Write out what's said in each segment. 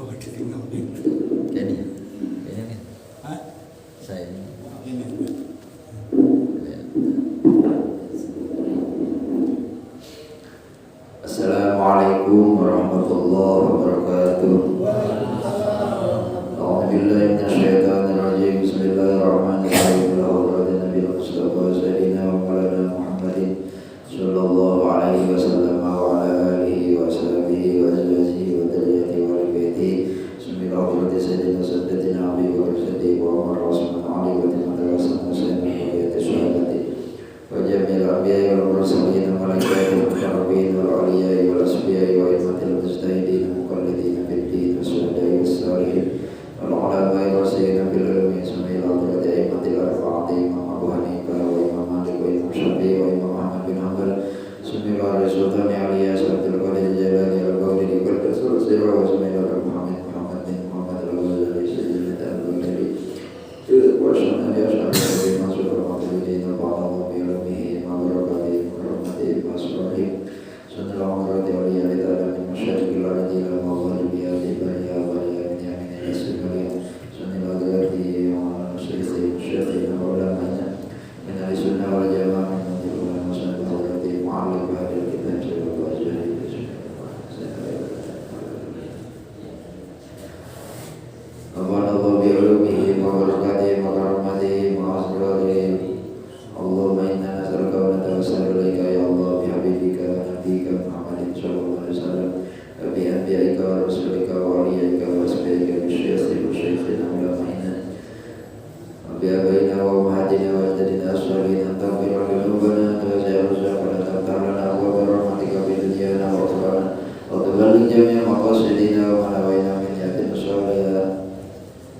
Jadi ini kan saya ini. Assalamualaikum warahmatullahi wabarakatuh. A'udzubillahi minasyaitonir rajim. Bismillahirrahmanirrahim. Nabiyil Mustafa sayyidina wa maulana Muhammadin sallallahu alaihi wasallam wa ala alihi wa sahbihi wa azwajihi wa dzurriyyatihi wa baitihi. Bismillahirrahmanirrahim. Sayyidina saddatina Abi Bakar Siddiq wa Umar Utsman Ali wa Muhammad Sayyidina wa syahadati wa jami'il anbiya'i wal mursalin wa malaikati wal muqarrabin wal awliya'i wal asfiya'i wa immatil mujtahidin muqallidin fid din wa syuhada'i was salihin wal ulama'i rasyidin fil ilmi samil hadrati a'immatil arba'ati Imam Abu Hanifah wa Imam Malik wa Imam Syafi'i wa Imam Ahmad bin Hanbal Bismillah Sultani Aliyah Abdul Qadir Jalani al-Qawli di Qaddas Rasulullah wa Bismillah Muhammad bin Muhammad al-Ghazali Sayyidina al-Ghazali wa syahadu ya syahadu masuk al-Muhammadin al-Ba'ala bi ilmihi ma barakatihi wa rahmatihi wa asrahi sallallahu alaihi wa ta'ala min masyaraki'il ardi ila magharibi ardi bariya bariya min yamin al-Sibali sallallahu alaihi wa sallam wa ulama'ina min al-sunnah wal jamaah min al-ulama sallallahu alaihi wa alihi wa hadil kitab sallallahu alaihi wa sallam Allah bi ilmihi wa barakatihi wa rahmatihi wa asrahi Allahumma inna nas'aluka wa natawassalu ilaika ya Allah bi habibika wa nabiyyika Muhammadin sallallahu alaihi wasallam wa bi anbiya'ika wa rasulika wa awliyaika wa asbiyika wa syaikhina wa syaikhina wa ulama'ina wa bi abaina wa ummahatina wa ajdadina as-salihin taghfir lana wa ta'ala wa la ta'ala wa bi rahmatika fi dunyana wa akhirana wa tuballigh jami'a maqasidina wa nawaina min yatin salihin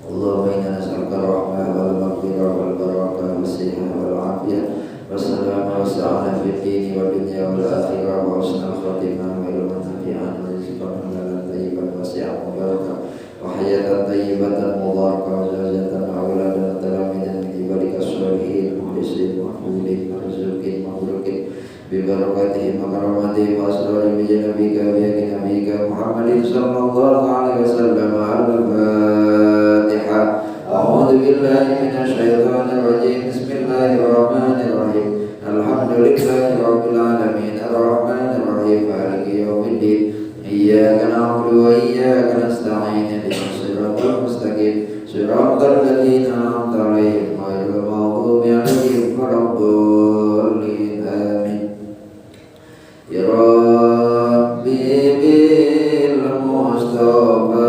Allahumma inna nas'aluka rahmah wal maghfirah wal barakah was sihah wal afiyah was salamah was sa'adah fid dini wad dunya wal akhirah wa husnul khatimah wa ilman nafi'an wa rizqan halalan thayyiban wasi'an mubarakah wa hayatan thayyibatan mubarakah wa zawjatan wa auladan talamidan min ibadika sholihin mukhlisin mahmudin marzuqin mabrukin bi barakatihi wa karamatihi wa asrari bi janabika wa yakin nabika Muhammadin sallallahu alaihi wasallam أعوذ بالله من الشيطان الرجيم بسم الله الرحمن الرحيم الحمد لله رب العالمين الرحمن الرحيم مالك يوم الدين إياك نعبد وإياك نستعين اهدنا الصراط المستقيم صراط الذين أنعمت عليهم غير المغضوب عليهم ولا الضالين آمين يا ربي بالمصطفى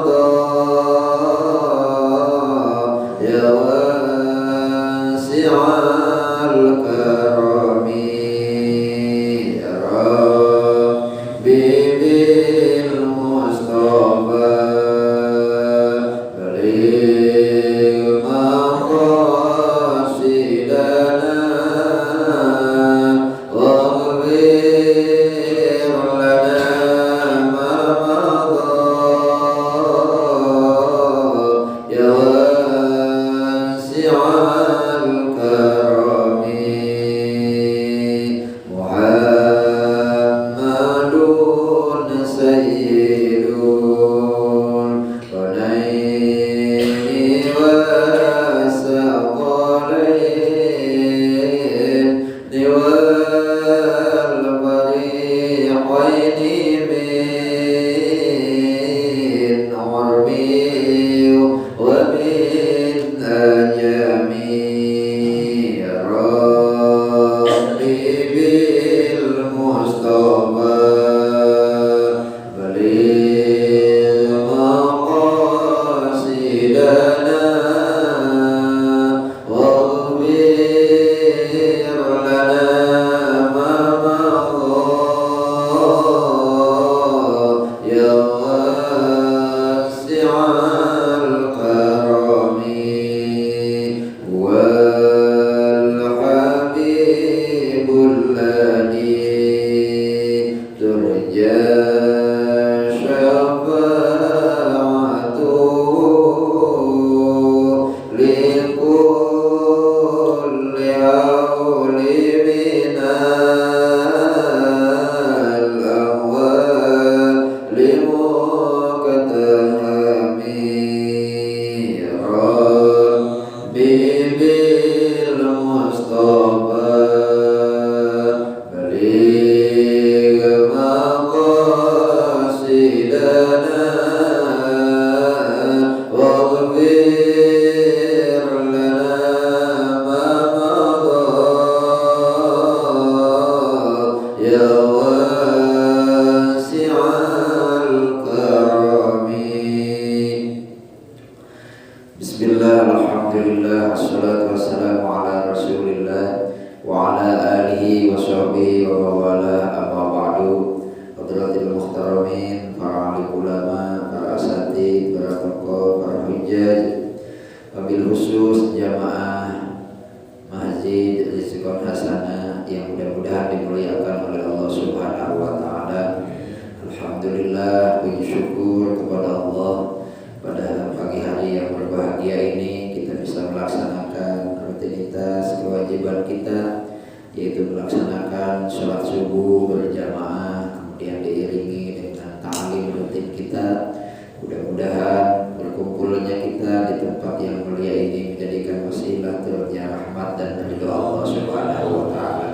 Wa assalatu wassalamu ala rasulillah wa ala alihi wa sahbihi wa mawala amma ba'du. Hadratil muhtaramin, para alim ulama, para asatidz, para tokoh, para hujjaj, wabil khusus jamaah Masjid Rizqon Hasanah yang mudah-mudahan dimuliakan oleh Allah Subhanahu wa taala. Alhamdulillah, puji syukur kepada Allah pada pagi hari yang berbahagia ini kita bisa melaksanakan rutinitas kewajiban kita, yaitu melaksanakan sholat subuh berjamaah, kemudian diiringi dengan ta'lim rutin kita. Mudah-mudahan berkumpulnya kita di tempat yang mulia ini menjadikan wasilah turunnya rahmat dan ridho Allah Subhanahu wa taala.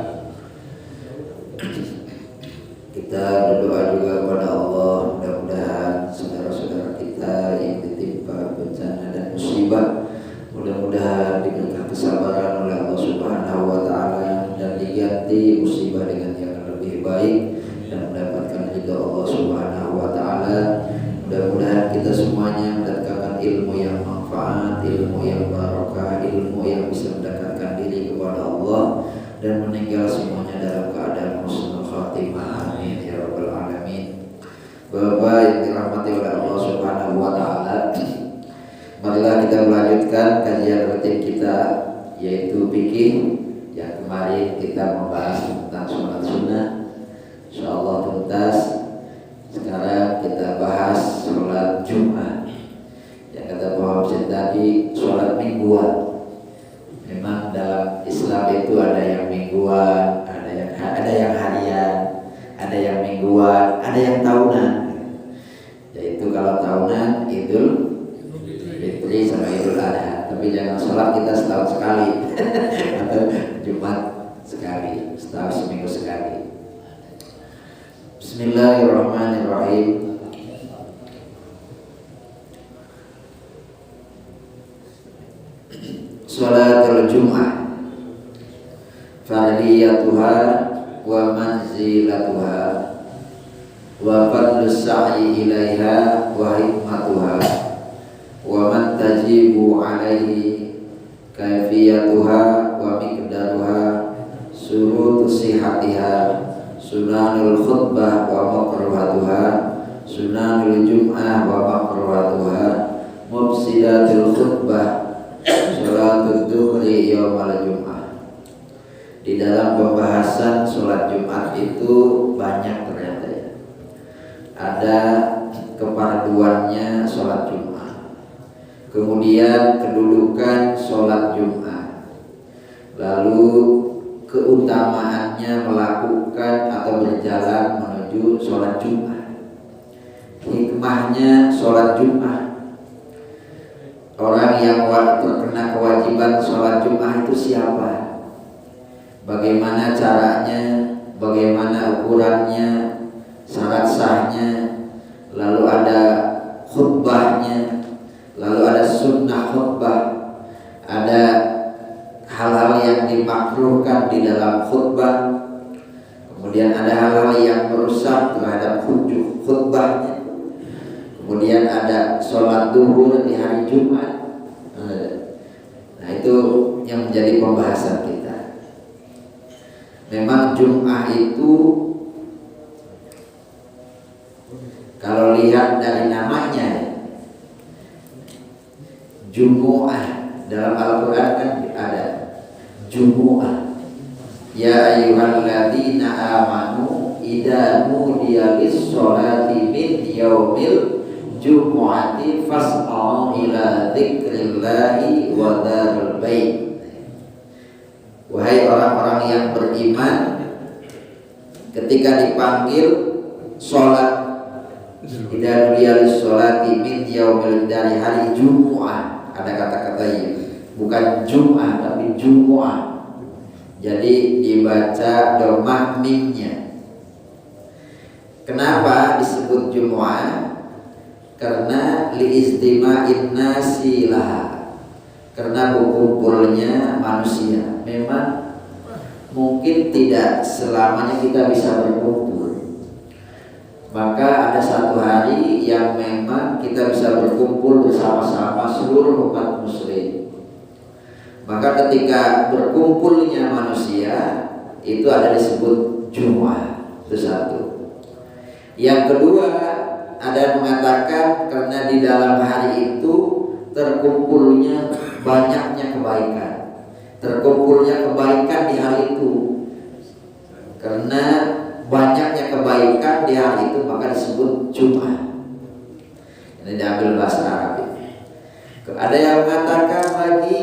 Kita berdoa juga kepada Allah, mudah-mudahan saudara-saudara kita yang ditimpa bencana dan musibah, mudah-mudahan diberikan kesabaran oleh Allah Subhanahu wa taala dan diganti musibah dengan yang lebih baik dan mendapatkan ridho Allah Subhanahu wa taala. Mudah-mudahan kita semuanya mendapatkan ilmu yang manfaat, ilmu yang barokah, ilmu yang bisa mendekatkan diri kepada Allah dan meninggal semuanya dalam keadaan husnul khatimah. Amin ya rabbal alamin. Bapak yang dirahmati oleh Allah Subhanahu wa taala, marilah kita melanjutkan kajian rutin kita, yaitu fikih. Yang kemarin kita membahas tentang sholat sunnah, insyaallah tuntas. Sekarang kita bahas sholat Jumat. Yang kata Pak Hamzah tadi, sholat mingguan. Memang dalam Islam itu ada yang mingguan, ada yang harian, ada yang mingguan, ada yang tahunan. Yaitu kalau tahunan Idul Fitri sama Idul Adha. Tapi jangan sholat kita setahun sekali atau Jumat sekali, setahun seminggu sekali. Bismillahirrahmanirrahim. Sholatul Jum'ah fardiyatuha wa manzilatuha wa fadlus sa'i ilaiha wa hikmatuha wa man tajibu alaihi kaifiyatuha wa miqdaruha surutu sihatiha sunanul khutbah wa makruhatuha sunanul jum'ah wa makruhatuha mufsidatul khutbah sholatul duhri yaumal jum'ah. Di dalam pembahasan sholat Jumat itu banyak ternyata ya. Ada keparduannya sholat Jumat, kemudian kedudukan sholat Jumat, lalu keutamaannya melakukan atau berjalan menuju sholat Jumat, hikmahnya sholat Jumat. Orang yang terkena kewajiban sholat Jumat itu siapa? Bagaimana caranya? Bagaimana ukurannya? Syarat sahnya? Lalu ada khutbahnya? Lalu ada sunnah khutbah? Ada hal-hal yang dimakruhkan di dalam khutbah? Kemudian ada hal-hal yang merusak terhadap khutbahnya. Kemudian ada sholat duhur di hari Jumat. Nah itu yang menjadi pembahasan kita. Memang Jum'ah itu kalau lihat dari namanya, Jumu'ah, dalam Al-Quran kan ada Jumu'ah. Ya ayyuhalladzina amanu idza nudiya lis-sholati min yaumil Jumu'ati fas'au ila dzikrillahi wa darul bait. Wahai orang-orang yang beriman, ketika dipanggil sholat, idza nudiya lis-sholati min yaumil, dari hari Jumu'ah, ada kata-kata ini, bukan Jum'ah tapi Jumu'ah. Jadi dibaca dhammah mimnya. Kenapa disebut Jumu'ah? Karena liistima'in nasi laha, karena berkumpulnya manusia. Memang mungkin tidak selamanya kita bisa berkumpul, maka ada satu hari yang memang kita bisa berkumpul bersama-sama seluruh umat muslim. Maka ketika berkumpulnya manusia itu ada disebut Jumat. Itu satu. Yang kedua, ada yang mengatakan karena di dalam hari itu terkumpulnya banyaknya kebaikan. Terkumpulnya kebaikan di hari itu. Karena banyaknya kebaikan di hari itu maka disebut Jumat. Ini diambil bahasa Arab. Ada yang mengatakan lagi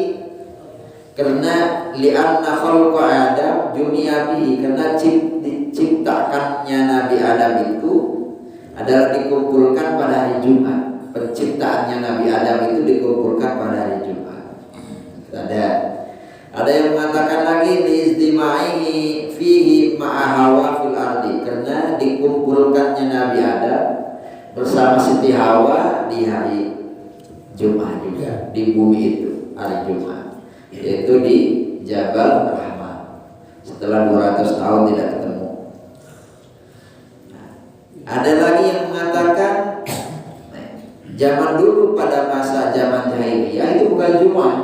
karena li'anna khalqa Adam dunia bihi, karena diciptakannya Nabi Adam itu adalah dikumpulkan pada hari Jumat. Penciptaannya Nabi Adam itu dikumpulkan pada hari Jumat. Ada yang mengatakan lagi liizdimaihi fihi ma'a Hawa fil ardi, karena dikumpulkannya Nabi Adam bersama Siti Hawa di hari Jumat juga, di bumi itu hari Jumat, yaitu di Jabal Rahmah setelah 200 tahun tidak ketemu. Ada lagi yang mengatakan zaman dulu pada masa zaman jahiliyah itu bukan Jumat,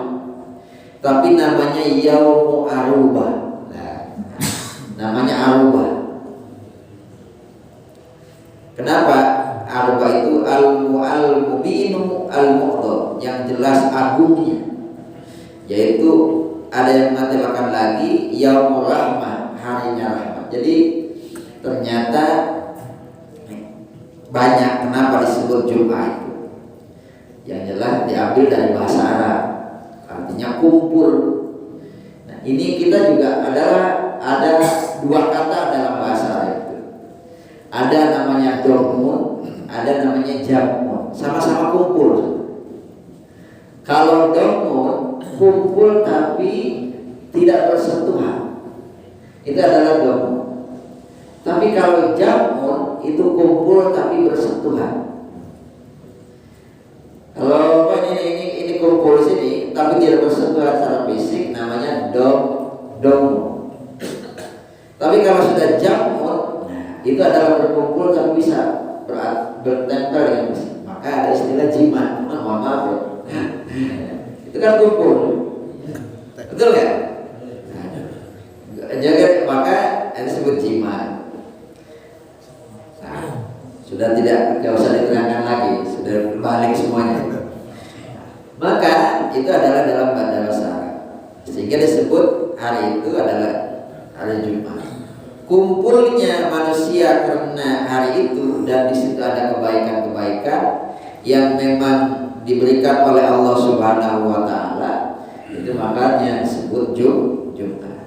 tapi namanya Yaumu Arubah. Namanya Arubah. Kenapa? Arubah itu al-mubinu al-muqdam, yang jelas agungnya. Yaitu ada yang mengatakan lagi Yaumur Rahmah, harinya rahmat. Jadi ternyata banyak kenapa disebut Jumat itu. Yang jelas diambil dari bahasa Arab, artinya kumpul. Nah, ini kita juga ada dua kata dalam bahasa Arab itu. Ada namanya domun, ada namanya jamun, sama-sama kumpul. Kalau domun kumpul tapi tidak bersentuhan, itu adalah domun. Tapi kalau jamun itu kumpul tapi bersentuhan. Kalau ini kumpul sini tapi tidak bersentuhan secara fisik, namanya domun. Tapi kalau sudah jamun, itu adalah berkumpul tapi bisa bertempel dengan fisik. Maka ada istilah jimat. Maaf ya. Itu kan kumpul. Betul ya? Jaga, maka disebut jimat. Sudah tidak usah diterangkan lagi, sudah balik semuanya. Maka itu adalah dalam bahasa Arab, sehingga disebut hari itu adalah hari Jumat. Kumpulnya manusia karena hari itu, dan di situ ada kebaikan-kebaikan yang memang diberikan oleh Allah Subhanahu wa taala. Itu makanya disebut Jumat.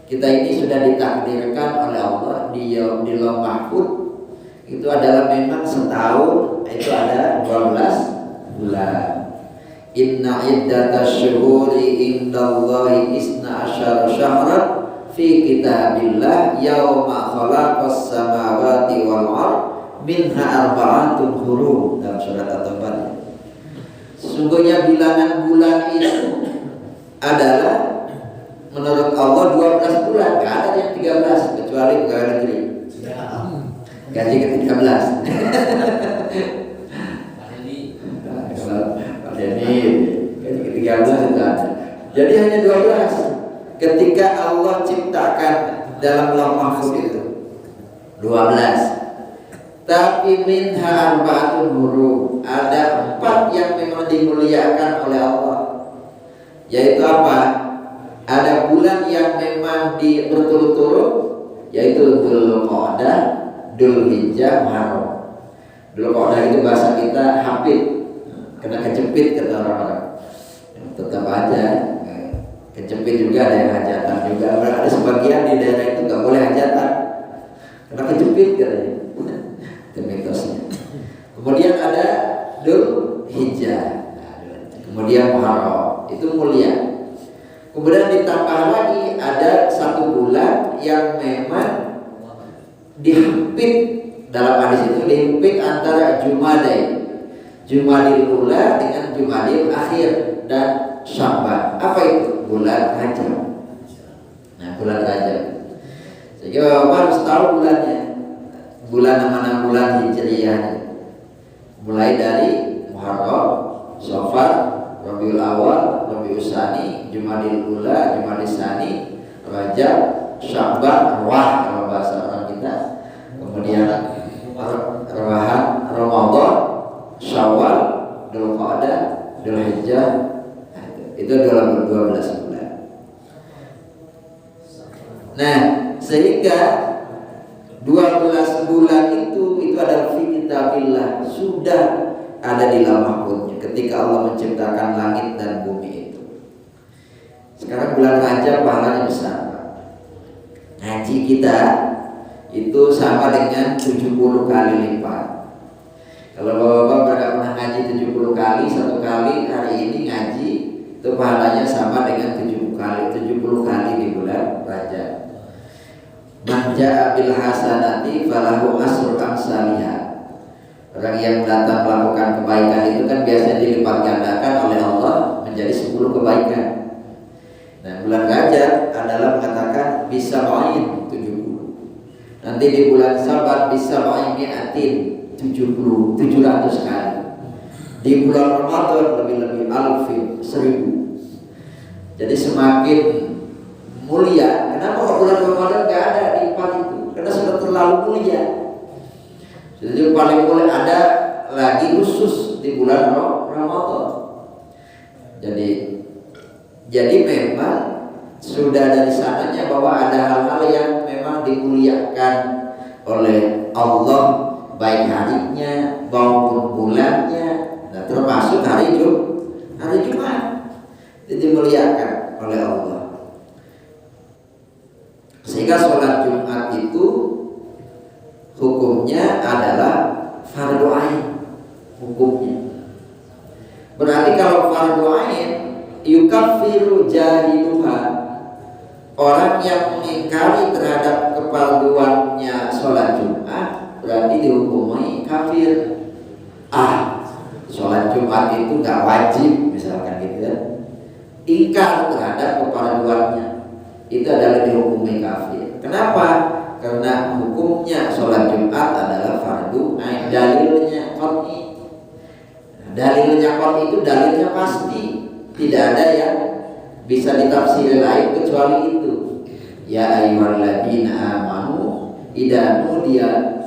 Kita ini sudah ditakdirkan oleh Allah di Lauh Mahfuz. Itu adalah memang setahun itu ada 12 bulan. Inna iddatash syuhuri indallahi isna asyara syahran fi kitabillah yauma khalaqas samawati wal ard minha arba'atun hurum, dalam surat At-Taubah. Sesungguhnya bilangan bulan itu adalah menurut Allah 12 bulan. Gak ada yang 13 kecuali pegawai negeri. Gaji ke-13. Pak Denny gaji ke-13 itu ada. Jadi hanya 12. Ketika Allah ciptakan dalam Lauh Mahfuz itu 12. Tapi minha arba'atun hurum, ada 4 yang memang dimuliakan oleh Allah. Yaitu apa? Ada bulan yang memang berturut-turut, yaitu Dzulqa'dah, Dzulhijjah, Muharram. Dzulqa'dah itu bahasa kita hafid, kena kejepit kata orang-orang. Tetap aja kejepit juga, ada yang hajatan juga. Ada sebagian di daerah itu nggak boleh hajatan, kena kejepit katanya. Itu mitosnya. Kemudian ada Dzulhijjah, kemudian Muharram, itu mulia. Kemudian ditambah lagi ada 1 bulan yang memang dihimpit, dalam hadis itu dihimpit antara Jumadil Ula dengan Jumadil Akhir dan Sya'ban. Apa itu? Bulan Rajab. Nah, bulan Rajab. Sehingga harus tahu bulannya. Bulan mana bulan Hijriyah. Mulai dari Muharram, Safar, Rabiul Awal, Rabiul Tsani, Jumadil Ula, Jumadil Tsani, Rajab, Sya'ban, Rawah kalau bahasa orang kita. Kemudian Ramadan, Syawal, Dzulqa'dah, Dzulhijjah. Itu dalam 12 bulan. Nah, sehingga 12 bulan itu adalah fi kitabillah, sudah ada di lauh mahfuznya ketika Allah menciptakan langit dan bumi itu. Sekarang bulan Rajab pahalanya besar. Ngaji kita itu sama dengan 70 kali lipat. Kalau bapak-bapak pernah ngaji 70 kali, satu kali hari ini ngaji itu pahalanya sama dengan 70 kali di bulan Rajab. Man jaa bil hasanati falahu asru amsalihha. Orang yang datang melakukan kebaikan itu kan biasanya dilipat gandakan oleh Allah menjadi 10 kebaikan. Nah, bulan Rajab adalah mengatakan bisa ma'in 70. Nanti di bulan Sabat bisa ma'in mi'atin 700 kali. Di bulan Ramadan lebih-lebih alfin 1000. Jadi semakin mulia. Kenapa kok bulan Ramadan gak ada di empat itu? Karena sudah terlalu mulia. Jadi paling boleh ada lagi khusus di bulan Ramadan. Jadi memang sudah dari sananya bahwa ada hal-hal yang memang dimuliakan oleh Allah, baik harinya maupun bulannya. Nah, termasuk hari Jumat itu dimuliakan oleh Allah. Sehingga sholat Jumat itu hukumnya adalah fardu ain. Hukumnya berarti kalau fardu ain yukaffiru jahiluha, orang yang mengingkari terhadap kefarduannya sholat Jumat berarti dihukumi kafir. Sholat Jumat itu gak wajib misalkan gitu ya. Ingkar terhadap kefarduannya itu adalah dihukumi kafir. Kenapa? Karena hukumnya sholat Jumat adalah fardu ain. Dalilnya qat'i. Dalilnya qat'i itu dalilnya pasti. Tidak ada yang bisa ditafsir lain kecuali itu. Ya ayyuhalladzina amanu idza nudiya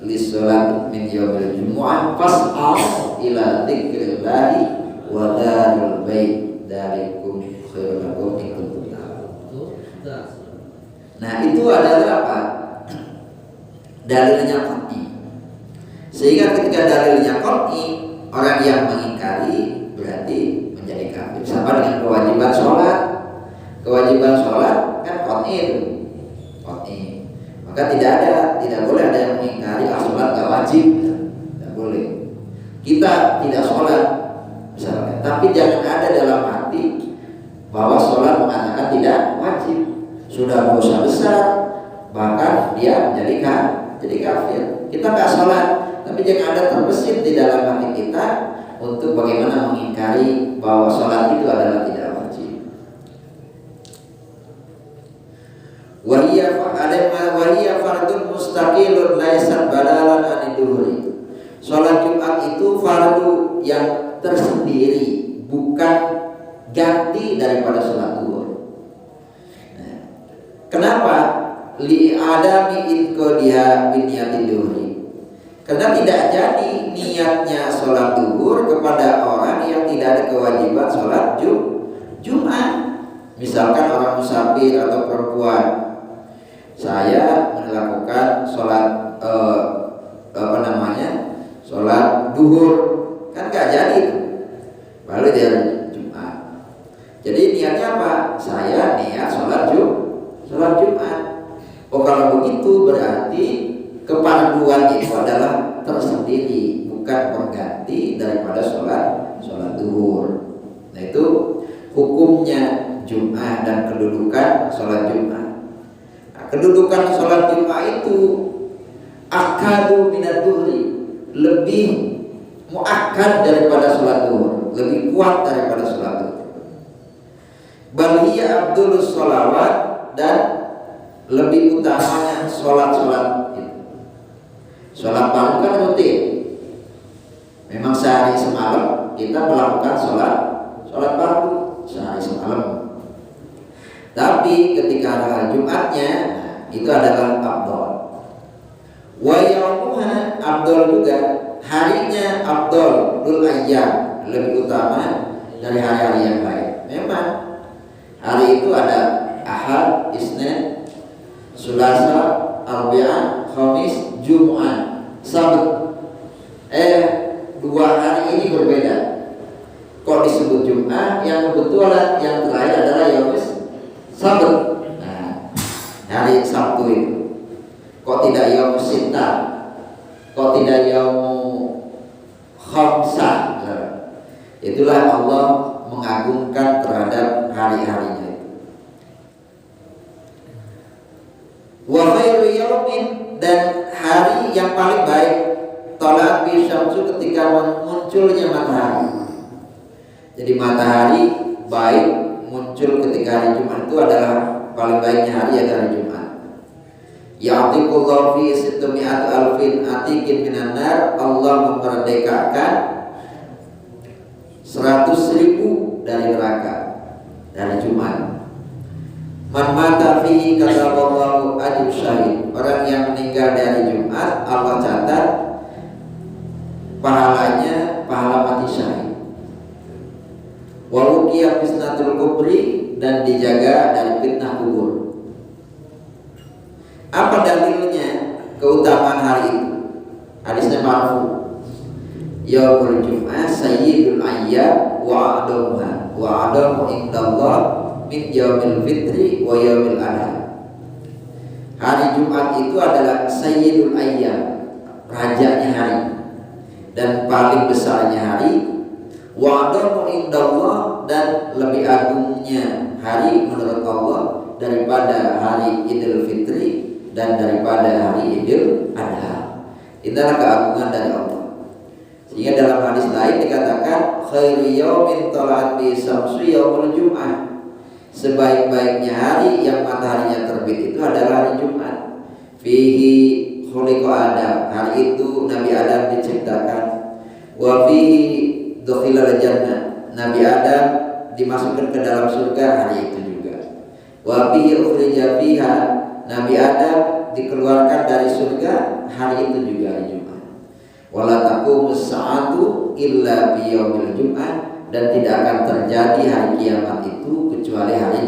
lis-sholati min yaumil jumu'ah fas'au ila dzikrillahi wa dzarul bait dzalikum khairul lakum in kuntum. Nah, itu adalah apa? Dalilnya qat'i. Sehingga ketika dalilnya qat'i, orang yang mengingkari berarti menjadi kafir. Sama dengan kewajiban sholat. Kewajiban sholat kan qat'i itu. Qat'i. Maka tidak boleh ada yang mengingkari sholat gak wajib. Tidak boleh. Kita tidak sholat misalnya, tapi jangan ada dalam hati bahwa sholat mengatakan tidak wajib. Sudah dosa besar, bahkan dia jadi kafir. Kita nggak sholat, tapi jangan ada terbesit di dalam hati kita untuk bagaimana mengingkari bahwa sholat itu adalah tidak wajib. Wahiyya fardun mustaqilun laisat badalan aniduhuri. Sholat Jumat itu fardu yang tersendiri, bukan ganti daripada sholat duhur. Kenapa? Li adami inqodiha bin niyatil duhri. Karena tidak jadi niatnya sholat duhur kepada orang yang tidak ada kewajiban sholat Jumat. Misalkan orang musafir atau perempuan, saya melakukan sholat sholat duhur, kan gak jadi itu. Lalu dia Jumat. Jadi niatnya apa? Saya niat sholat Jumat. Kalau begitu berarti kefarduan itu adalah tersendiri, bukan pengganti daripada sholat duhur. Nah, itu hukumnya Jumat dan kedudukan sholat Jumat. Nah, kedudukan sholat Jumat itu akadu minad duhri, lebih muakkad daripada sholat duhur, lebih kuat daripada sholat duhur. Bal hiya abdulus sholawat, dan lebih utamanya sholat itu. Sholat fardu kan rutin. Memang sehari semalam kita melakukan sholat sholat fardu sehari semalam. Tapi ketika hari Jumatnya, itu adalah afdal. Wa yaumuha afdal juga, harinya afdal, dul ayyam, lebih utama dari hari-hari yang lain. Memang hari itu ada Ahad, Isnin, Selasa, Arbi'ah, Khamis, Jumat, Sabat. Dua hari ini berbeda. Kok disebut Jumat? Yang kebetulan yang terakhir adalah Yaumis Sabat. Nah, hari Sabtu itu. Kok tidak Yaumus Sittah? Kok tidak Yaumul Khamsah? Itulah Allah mengagungkan terhadap hari-harinya itu. Wa khairu yaumin, dan hari yang paling baik tolak bi syamsu, ketika munculnya matahari. Jadi matahari baik muncul ketika hari Jumat, itu adalah paling baiknya hari ya hari Jumat. Ya'tiqullahu fi sittumi'at alfin atikin minan nar, Allah memerdekakan 100.000 dari neraka dari Jumat. Man mata fihi kataballahu ajr syahid, orang yang meninggal dari Jumat Allah catat pahalanya pahala mati syahid. Waluqiya fitnatul kubri, dan dijaga dari fitnah kubur. Apa dalilnya keutamaan hari itu? Hadisnya marfu. Yaumul Jum'ah sayyidul ayyam wa adamu indallah min yaumil fitri wa yaumil adha. Hari Jumat itu adalah sayyidul ayyam, rajanya hari dan paling besarnya hari. Wa adamu indallah, dan lebih agungnya hari menurut Allah daripada hari Idul Fitri dan daripada hari Idul Adha. Itulah keagungan dari Allah. Sehingga dalam hadis lain dikatakan khairu yaumin tala'at bi syamsu yaumul Jum'ah, sebaik-baiknya hari yang mataharinya terbit itu adalah hari Jumat. Fihi khuliqa Adam, hari itu Nabi Adam diciptakan. Wa fihi dukhilal jannah, Nabi Adam dimasukkan ke dalam surga hari itu juga. Wa fihi ukhrija fiha, Nabi Adam dikeluarkan dari surga hari itu juga, hari Jumat. Wala taqumus sa'atu illa bi yaumil Jum'ah, dan tidak akan terjadi hari kiamat itu kecuali hari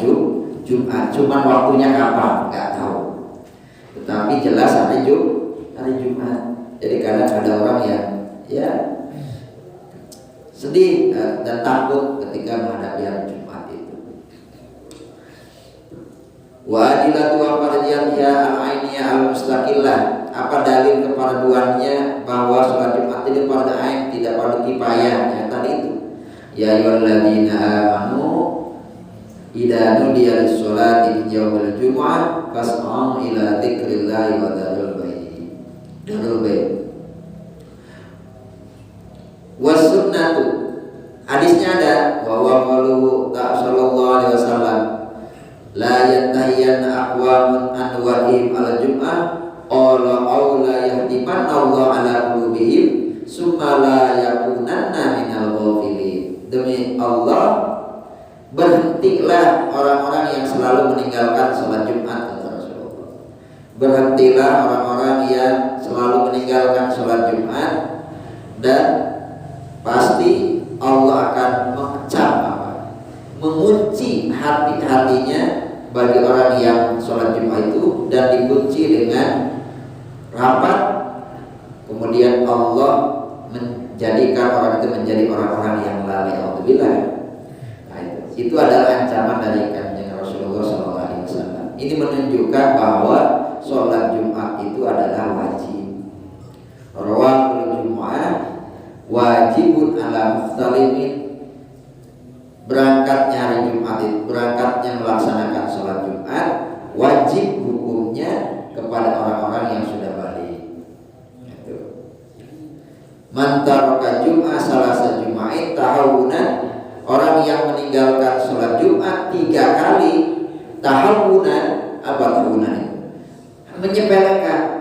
Jumat. Cuman waktunya kapan enggak tahu. Tetapi jelas hari Jumat. Jadi kadang ada orang yang ya sedih dan takut ketika menghadapi hari Jumat itu. Wa adilatu al-fardiyah al-ainiyah al-mustaqillah, apa dalil keparaduannya bahwa sholat Jumat itu fardu ain, tidak fardu kifayah yang tadi itu. Ya ayyuhalladzina amanu idza nudiya lis-sholati min yaumil jumu'ah fas'au ila dzikrillahi wa dzarul bait. Wasunnatu, hadisnya ada bahwa qalu sallallahu alaihi wasallam la yantahiyanna aqwamun an wa'im al jum'ah qala aw la yahdiman Allah ala qulubihim summa la yakunanna minal ghafilin. Demi Allah, berhentilah orang-orang yang selalu meninggalkan sholat Jumat, kata Rasulullah. Berhentilah orang-orang yang selalu meninggalkan sholat Jumat, dan pasti Allah akan mengecam, mengunci hati-hatinya bagi orang yang sholat Jumat itu, dan dikunci dengan rapat. Kemudian Allah menjadikan orang itu menjadi orang-orang yang lalai. Alhamdulillah. Nah, itu adalah ancaman dari kanjeng Rasulullah SAW. Ini menunjukkan bahwa sholat Jumat itu adalah wajib. Rawahul Jumu'ah wajibun ala mukhtalimin, berangkatnya hari Jumat itu, berangkatnya melaksanakan sholat Jumat wajib hukumnya kepada orang-orang yang sudah balik. Man taraka Jum'ah salasa Jum'ain tahawunan, orang yang meninggalkan sholat Jumat 3 kali tahawunan. Apa tahawunan itu? Menyepelekan,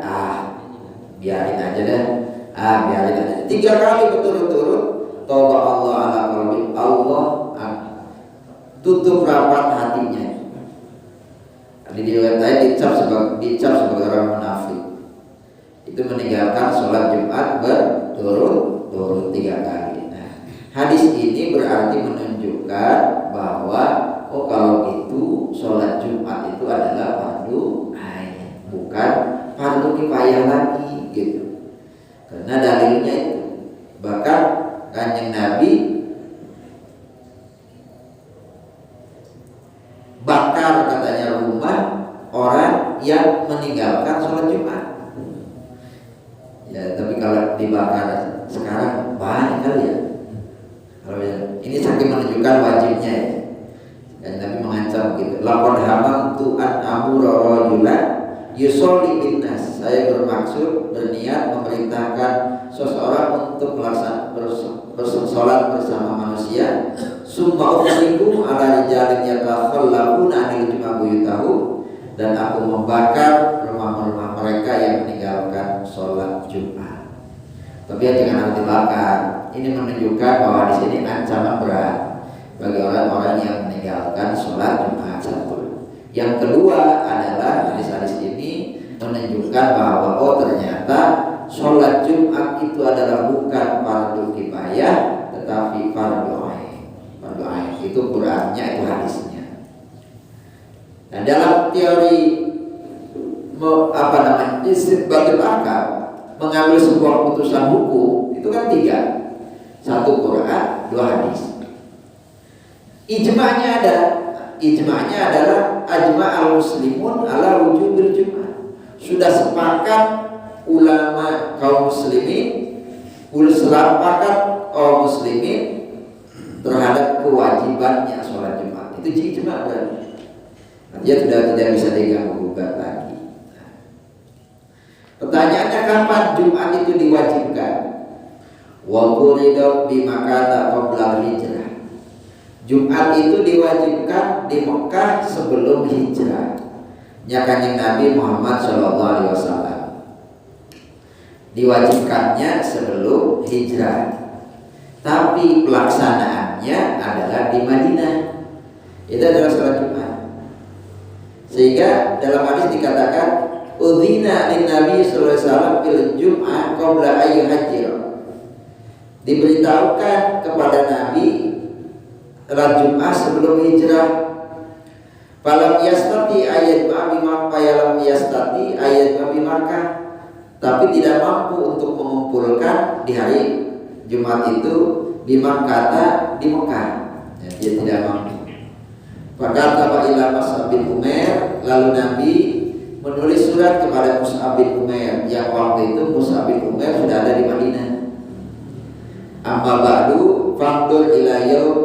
biarin aja deh, biarin aja. 3 kali berturut-turut, toba Allah ala qalbi, Allah tutup rapat hatinya. Di riwayat lain dicap sebagai orang munafik. Itu meninggalkan sholat Jumat berturut-turut 3 kali. Nah, hadis ini berarti menunjukkan bahwa kalau gitu sholat Jumat itu adalah fardu ain, bukan fardu kifayah lagi gitu. Karena dalilnya itu, bahkan Kanjeng Nabi bakar katanya rumah orang yang meninggalkan sholat Jumat. Ya, tapi kalau dibakar sekarang banyak kali ya. Kalau ini saking menunjukkan wajibnya ya. Dan Nabi mengancam gitu. Laqad hamamtu an amura rajulan yusolli binnas. Saya bermaksud berniat memerintahkan seseorang untuk bersolat bersama manusia. Summa ukhriku ala rijalin yatakhallaquna anil juma'a buyutahu, dan aku membakar rumah-rumah mereka yang meninggalkan sholat Jumat. Tapi jangan nanti bakar. Ini menunjukkan bahwa di sini ancaman berat bagi orang-orang yang meninggalkan sholat Jumat. Satu. Yang kedua adalah hadis-hadis ini menunjukkan bahwa ternyata sholat Jumat itu adalah bukan fardu kifayah tetapi fardu ain. Fardu ain itu Qur'annya, itu hadisnya. Nah, dalam teori istinbatul akal, mengambil sebuah putusan hukum itu kan 3. 1 Quran, 2 hadis. Ijma'nya adalah ajma'al muslimun ala wujubil Jumat. Sudah sepakat ulama kaum muslimin, sepakat kaum muslimin terhadap kewajibannya sholat Jumat. Itu ijma' berarti. Dia sudah tidak bisa diganggu gugat lagi. Pertanyaannya, kapan Jumat itu diwajibkan? Wa quridat bi Makkah qabla hijrah. Jumat itu diwajibkan di Mekah sebelum hijrah. Ya Kanjeng Nabi Muhammad SAW. Diwajibkannya sebelum hijrah. Tapi pelaksanaannya adalah di Madinah. Itu adalah sholat Jumat. Sehingga dalam hadis dikatakan udzina lin Nabi sallallahu alaihi wasallam fil Jum'ah qabla ay hajjir. Diberitahukan kepada Nabi sholat Jum'ah sebelum hijrah. Falam yastati ayat Makkah, tapi tidak mampu untuk mengumpulkan di hari Jumat itu di Makkah, di Mekah. Ya, dia tidak mampu. Fakataba ila Mus'ab bin Umair, lalu Nabi menulis surat kepada Mus'ab bin Umair, yang waktu itu Mus'ab bin Umair sudah ada di Madinah. Amma ba'du faqdur ila yaum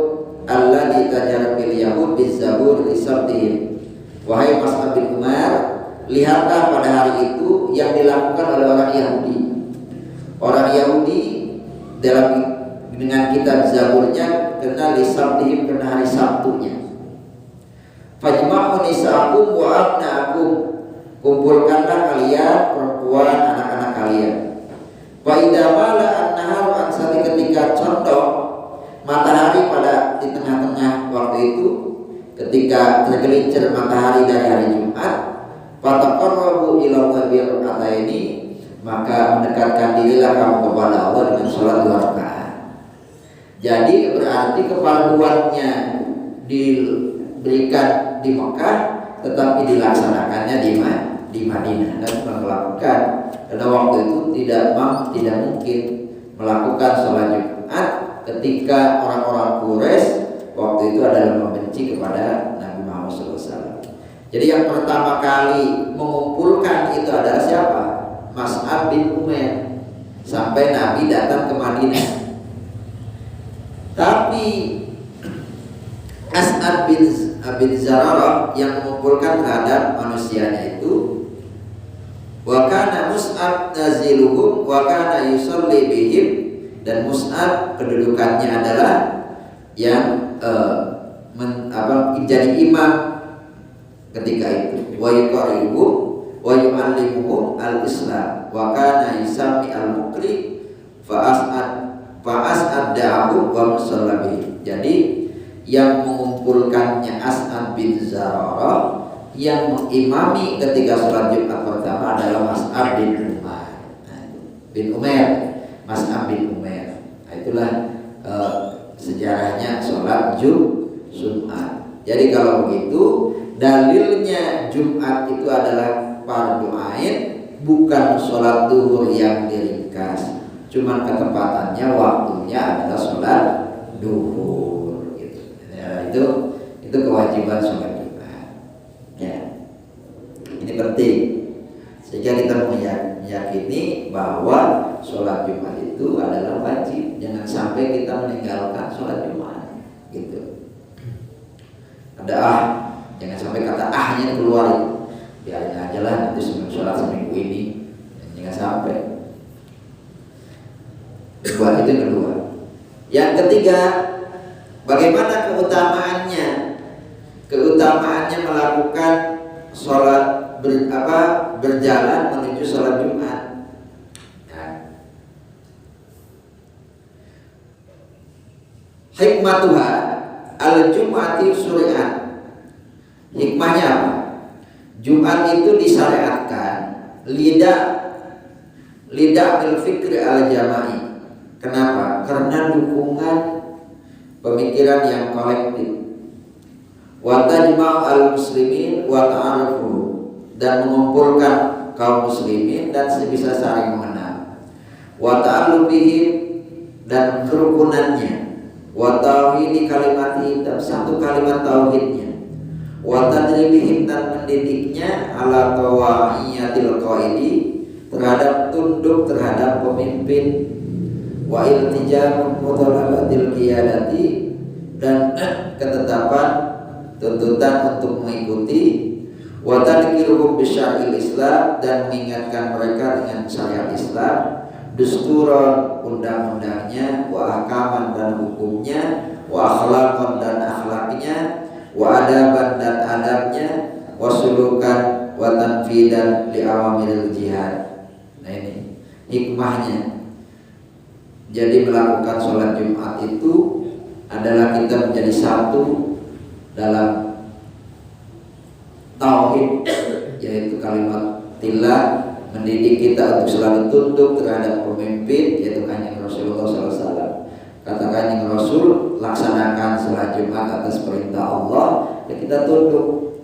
alladzi tajara bil yahud bizabur lisabtihim. Wahai Mus'ab bin Umair, lihatlah pada hari itu yang dilakukan oleh orang Yahudi. Orang Yahudi dengan kitab Zaburnya kena lisabtihim, kena hari Sabtunya. Fajma'u nisa'akum wa abna'akum, kumpulkanlah kalian perempuan anak-anak kalian. Fa idza mala an-nahar ansati, ketika condong matahari pada di tengah-tengah waktu itu, ketika tergelincir matahari dari hari Jumat, fataqarrabu ila bil ataini, maka mendekatkan dirilah kamu kepada Allah dengan sholat 2 rakaat. Jadi berarti kefarduannya diberikan di Mekah, tetapi dilaksanakannya di Madinah. Dan melakukan, karena waktu itu tidak mungkin melakukan sholat Jumat ketika orang-orang Quraisy waktu itu adalah membenci kepada Nabi Muhammad SAW. Jadi yang pertama kali mengumpulkan itu adalah siapa? Mus'ab bin Umair, sampai Nabi datang ke Madinah. Tapi As'ad bin Zararah yang mengumpulkan terhadap manusianya itu, wa kana Mus'ab naziluhum wa kana yusalli bihim, dan Mus'ab kedudukannya adalah yang jadi imam ketika itu. Wa yuqaribuhum wa yu'allimuhum al-Islam wa kana yusammi al-muqri fa as'ad da'ahu wa musallabi. Jadi yang mengumpulkannya As'ad bin Zararah, yang mengimami ketika sholat Jumat pertama adalah Mas'ab bin Umar. Mas'ab bin Umar. Nah, itulah sejarahnya sholat Jumat. Jadi kalau begitu dalilnya Jumat itu adalah fardu ain, bukan sholat duhur yang diringkas. Cuman ketepatannya waktunya adalah sholat duhur. Gitu. Ya, itu kewajiban sholat Jumat. Ya, ini penting. Sehingga kita meyakini bahwa sholat Jumat itu adalah wajib. Jangan sampai kita meninggalkan sholat Jumat. Gitu. Ada jangan sampai kata ahnya keluar itu. Biarin aja lah, nanti sholat seminggu ini. Jangan sampai. Itu yang kedua. Yang ketiga, bagaimana keutamaannya? Keutamaannya melakukan sholat berjalan menuju sholat Jumat. Nah. Hikmatuha al-Jum'ati syuri'at. Hikmahnya apa? Jumat itu disyariatkan lidah bil fikri al-jama'i. Kenapa? Karena dukungan pemikiran yang kolektif. Wa tajma'u al-muslimin wa ta'arufu, dan mengumpulkan kaum muslimin dan bisa saling mengenal. Wa ta'allubihim, dan kerukunannya. Wa tauhidi kalimati, dan satu kalimat tauhidnya. Wa tadribihim, dan mendidiknya ala tawaiyatil qaidi, terhadap tunduk terhadap pemimpin. Wa iltijamu mutalabatil qiyadati, dan ketetapan tuntutan untuk mengikuti. Wa tadkiruhum bisyar'il Islam, dan mengingatkan mereka dengan syariat Islam. Dusturan, undang-undangnya. Wa ahkaman, dan hukumnya. Wa akhlaqan, dan akhlaknya. Wa adaban, dan adabnya. Wa sulukan, wa tanfidan li awamiril jihad. Nah, ini hikmahnya. Jadi melakukan sholat Jumat itu adalah kita menjadi satu dalam tauhid, yaitu kalimat tillah, mendidik kita untuk selalu tunduk terhadap pemimpin, yaitu Kanjeng Rasulullah SAW. Kata Kanjeng Rasul, laksanakan sholat Jumat atas perintah Allah, ya kita tunduk.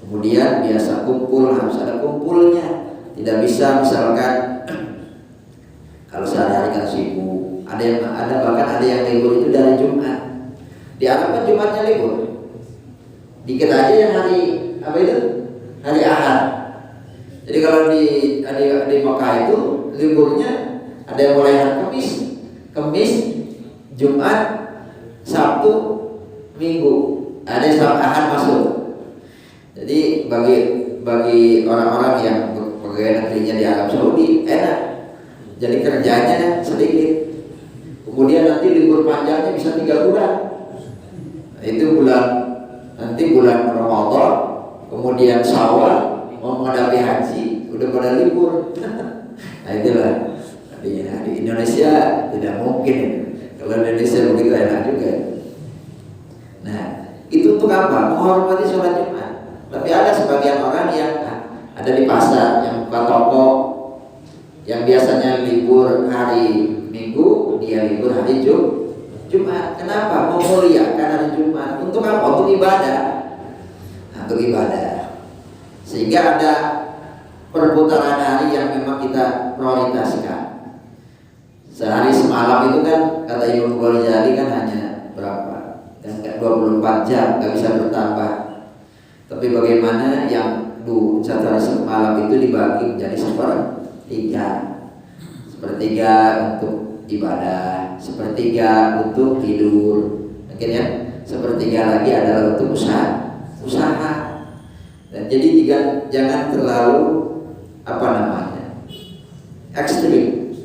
Kemudian biasa kumpul, harus ada kumpulnya. Tidak bisa misalkan kalau sehari-hari kan sibuk, bahkan ada yang libur itu dari Jumat. Di Arab kan Jumatnya libur. Dikit aja yang hari hari Ahad. Jadi kalau di Mekah itu liburnya ada yang mulai hari Kamis, Jumat, Sabtu, Minggu. Ada yang Ahad masuk. Jadi bagi orang-orang yang pegawai negerinya di Arab Saudi enak. Jadi kerjanya sedikit. Kemudian nanti libur panjangnya bisa 3 bulan. Nah, itu nanti bulan Ramadan, kemudian Syawal, mau menghadapi haji, udah pada libur. Nah, itulah. Di Indonesia tidak mungkin. Kalau Indonesia begitu enak juga. Nah, itu untuk apa? Menghormati sholat Jumat. Tapi ada sebagian orang yang ada di pasar, yang buka toko, yang biasanya libur hari Minggu, dia libur hari Jumat. Kenapa? Memuliakan hari Jumat. Untuk apa? Untuk ibadah. Nah, untuk ibadah. Sehingga ada perputaran hari yang memang kita prioritaskan. Sehari semalam itu kan kata Imam Ghazali kan hanya berapa? Kan 24 jam, nggak bisa bertambah. Tapi bagaimana yang sehari semalam itu dibagi menjadi sepertiga untuk ibadah, sepertiga untuk tidur, mungkin ya, sepertiga lagi adalah untuk usaha. Dan jadi jangan terlalu ekstrim.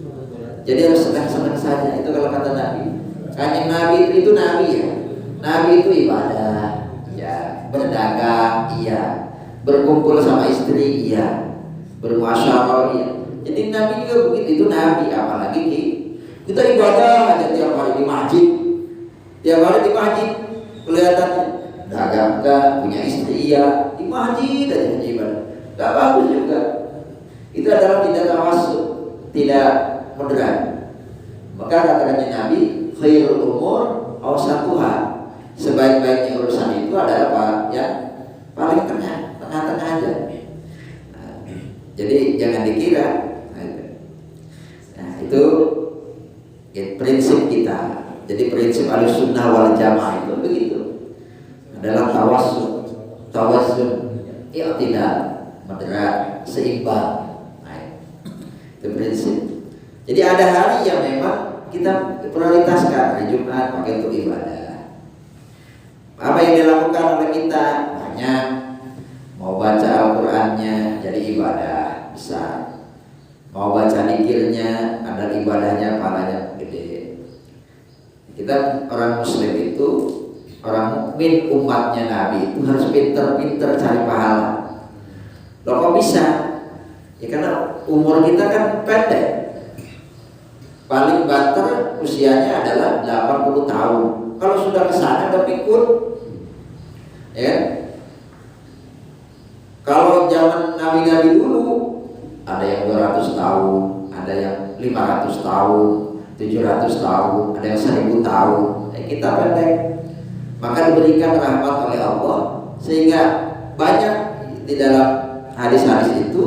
Jadi harus senang-senang saja. Itu kalau kata Nabi. Kanjeng Nabi itu Nabi ya. Nabi itu ibadah, ya, berdagang, iya, berkumpul sama istri, iya, bermuasyarah, iya. Jadi Nabi juga begitu, itu Nabi. Apalagi kita ibadah aja tiap hari di masjid, kelihatannya dagang enggak, punya istri iya, di masjid aja ibadah, enggak bagus juga. Itu adalah tidak tawassut, tidak moderat. Maka kata Nabi, khairul umur awsatuha, sebaik-baiknya urusan itu adalah apa? Ya paling tengah-tengah aja. Nah, jadi jangan dikira. Nah, itu ya, prinsip kita. Jadi prinsip Ahlussunnah wal Jamaah itu begitu. Adalah tawassul, ya tidak moderat, seimbang. Nah, itu prinsip. Jadi ada hari yang memang kita prioritaskan, hari Jumat pakai untuk ibadah. Apa yang dilakukan oleh kita banyak, mau baca Al-Qur'annya jadi ibadah besar, mau baca zikirnya ada ibadahnya, pahalanya gede. Kita orang Muslim itu, orang mukmin umatnya Nabi itu harus pinter-pinter cari pahala. Loh kok bisa? Ya karena umur kita kan pendek. Paling banter usianya adalah 80 tahun. Kalau sudah kesana udah pikun, ya. Kalau zaman Nabi-Nabi dulu ada yang 200 tahun, ada yang 500 tahun, 700 tahun, ada yang 1000 tahun. Kita pendek. Maka diberikan rahmat oleh Allah sehingga banyak di dalam hadis-hadis itu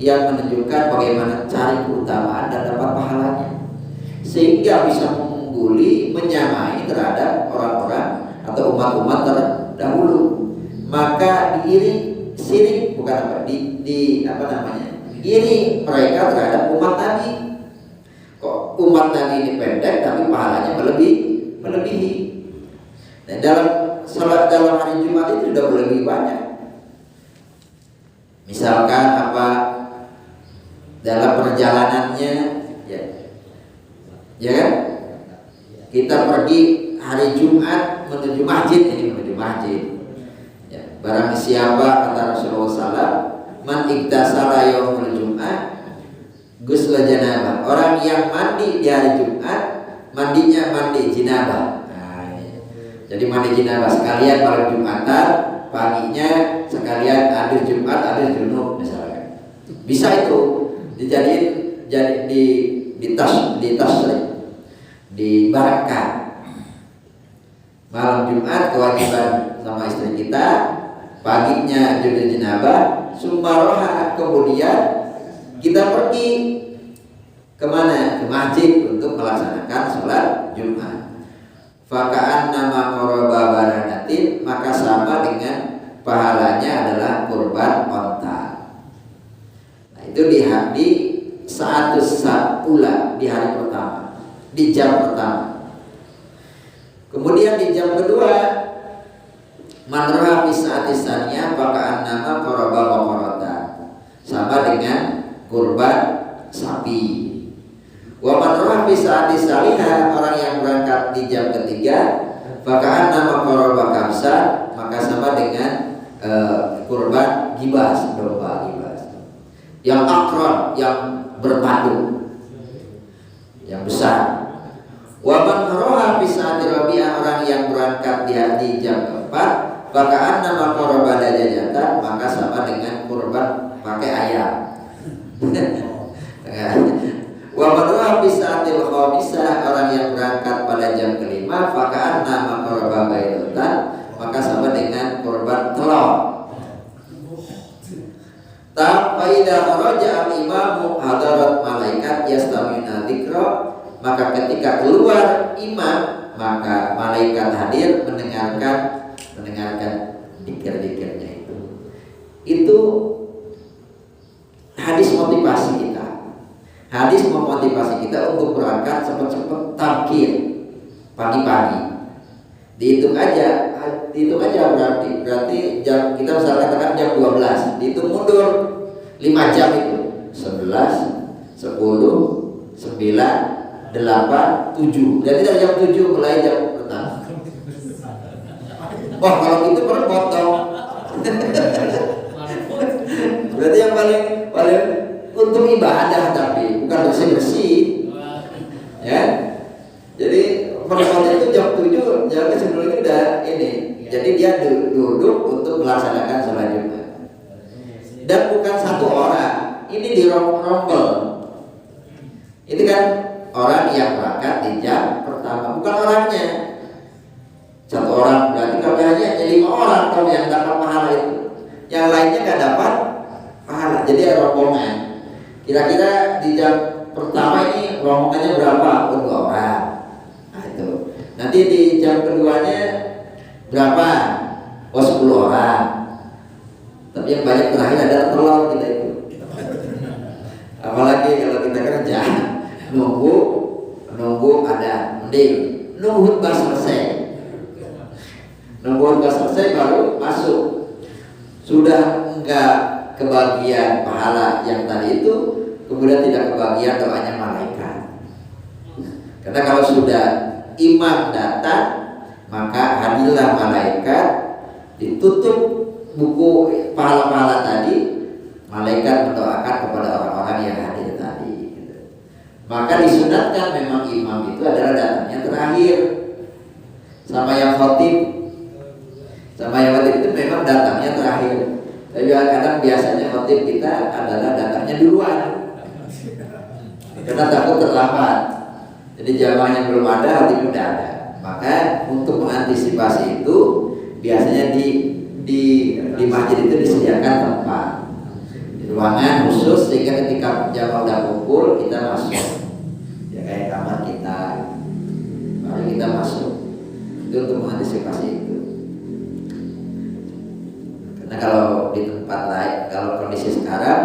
yang menunjukkan bagaimana cari keutamaan dan dapat pahalanya, sehingga bisa mengungguli, menyamai terhadap orang-orang atau umat-umat terdahulu. Maka diiring sirik, bukan apa, iri mereka terhadap umat Nabi. Kok umat Nabi ini pendek tapi pahalanya melebihi. Dan dalam hari Jumat itu sudah lebih banyak. Misalkan apa, dalam perjalanannya, ya kan? Kita pergi hari Jumat menuju masjid, Ya, barang siapa kata Rasulullah SAW, man iktasala yaumul Jum'ah ghusla janabah. Orang yang mandi di hari Jumat, mandinya mandi jinabah. Jadi mandi jinabah sekalian malam Jumatan, paginya sekalian adil Jumat, adil junub misalnya. Bisa itu dijadiin jadi di tas dibarangkan. Malam Jumat kewajiban sama istri kita, paginya adil jinabah, sumaroha, kemudian kita pergi kemana? Ke masjid untuk melaksanakan sholat Jumat. Faka'an nama qoroba baranatin, maka sama dengan pahalanya adalah kurban onta. Nah, itu di saat pula di hari pertama, di jam pertama. Kemudian di jam kedua, manroha fisaatisanya faka'an nama qoroba wakorota, sama dengan kurban sapi. Wa man raha fi saati salihah, orang yang berangkat di jam ketiga, faka'an nama qoroba kamsa, maka sama dengan kurban gibas, domba gibas yang akron, yang berpadu, yang besar. Wa man raha fi saati rabi'ah, orang yang berangkat di jam keempat, faka'an nama qoroba dajajatan, maka sama dengan kurban pakai ayam. Wa madwa fi sa'atil khamisah, orang yang berangkat pada jam kelima, faka'an nama qurban baitatan, maka sama dengan kurban telur. Ta faida kharaja al-imamu hadarat malaikat yastamina dzikra, maka ketika keluar imam, maka malaikat hadir mendengarkan zikir-zikirnya itu. Itu hadis motivasi kita. Hadis memotivasi kita untuk berangkat cepat-cepat takbir pagi-pagi. Dihitung aja berarti jam, kita misalnya katakan jam 12, dihitung mundur 5 jam itu. 11, 10, 9, 8, 7. Berarti dari jam 7 mulai jam pertama. Wah, kalau gitu potong. Berarti yang paling untuk ibadah, tapi bukan bersih-bersih, ya. Jadi perempuan itu jam 7, jam sebelumnya udah ini. Jadi dia duduk untuk melaksanakan sholat Jumat. Dan bukan satu orang, ini dirombel. Itu kan orang yang berangkat di jam pertama, bukan orangnya. Satu orang berarti kalau hanya 5 orang kalau yang dapat pahala itu. Yang lainnya nggak dapat pahala. Jadi ada rombongan. Kira-kira di jam pertama ini rombongannya berapa? 2 orang. Nah itu. Nanti di jam keduanya berapa? 10 orang. Tapi yang banyak terakhir adalah telur kita itu. Apalagi kalau kita kerja nunggu ada mending nunggu khutbah selesai. Nunggu khutbah selesai baru masuk. Sudah enggak kebagian pahala yang tadi itu, kemudian tidak kebagian doanya malaikat. Karena kalau sudah imam datang, maka hadirlah malaikat, ditutup buku pahala-pahala tadi, malaikat mendoakan kepada orang-orang yang hadir tadi. Maka disunatkan memang imam itu adalah datangnya terakhir. Sama yang khotib itu memang datangnya terakhir. Tapi kadang biasanya khotib kita adalah datangnya duluan, karena takut terlambat. Jadi jamaahnya belum ada, khotib udah ada. Maka untuk mengantisipasi itu biasanya di masjid itu disediakan tempat, ruangan khusus, sehingga ketika jamaah udah kumpul kita masuk. Ya kayak kamar kita, baru kita masuk. Itu untuk mengantisipasi itu. Karena kalau di tempat lain, kalau kondisi sekarang,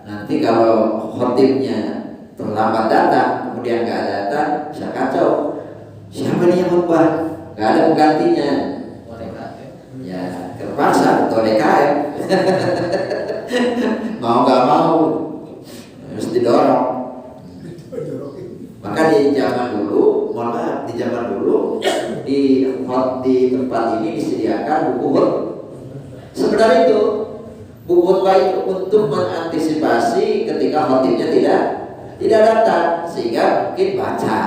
nanti kalau khotibnya terlambat datang, kemudian nggak datang, bisa kacau. Siapa nih yang khutbah? Nggak ada penggantinya. Ya terpaksa atau DKM. Mau nggak mau harus didorong. Maka di zaman dulu, di tempat ini disediakan buku khutbah. Sebenarnya itu buku khutbah itu untuk mengantisipasi ketika khotibnya tidak datang, sehingga mungkin baca.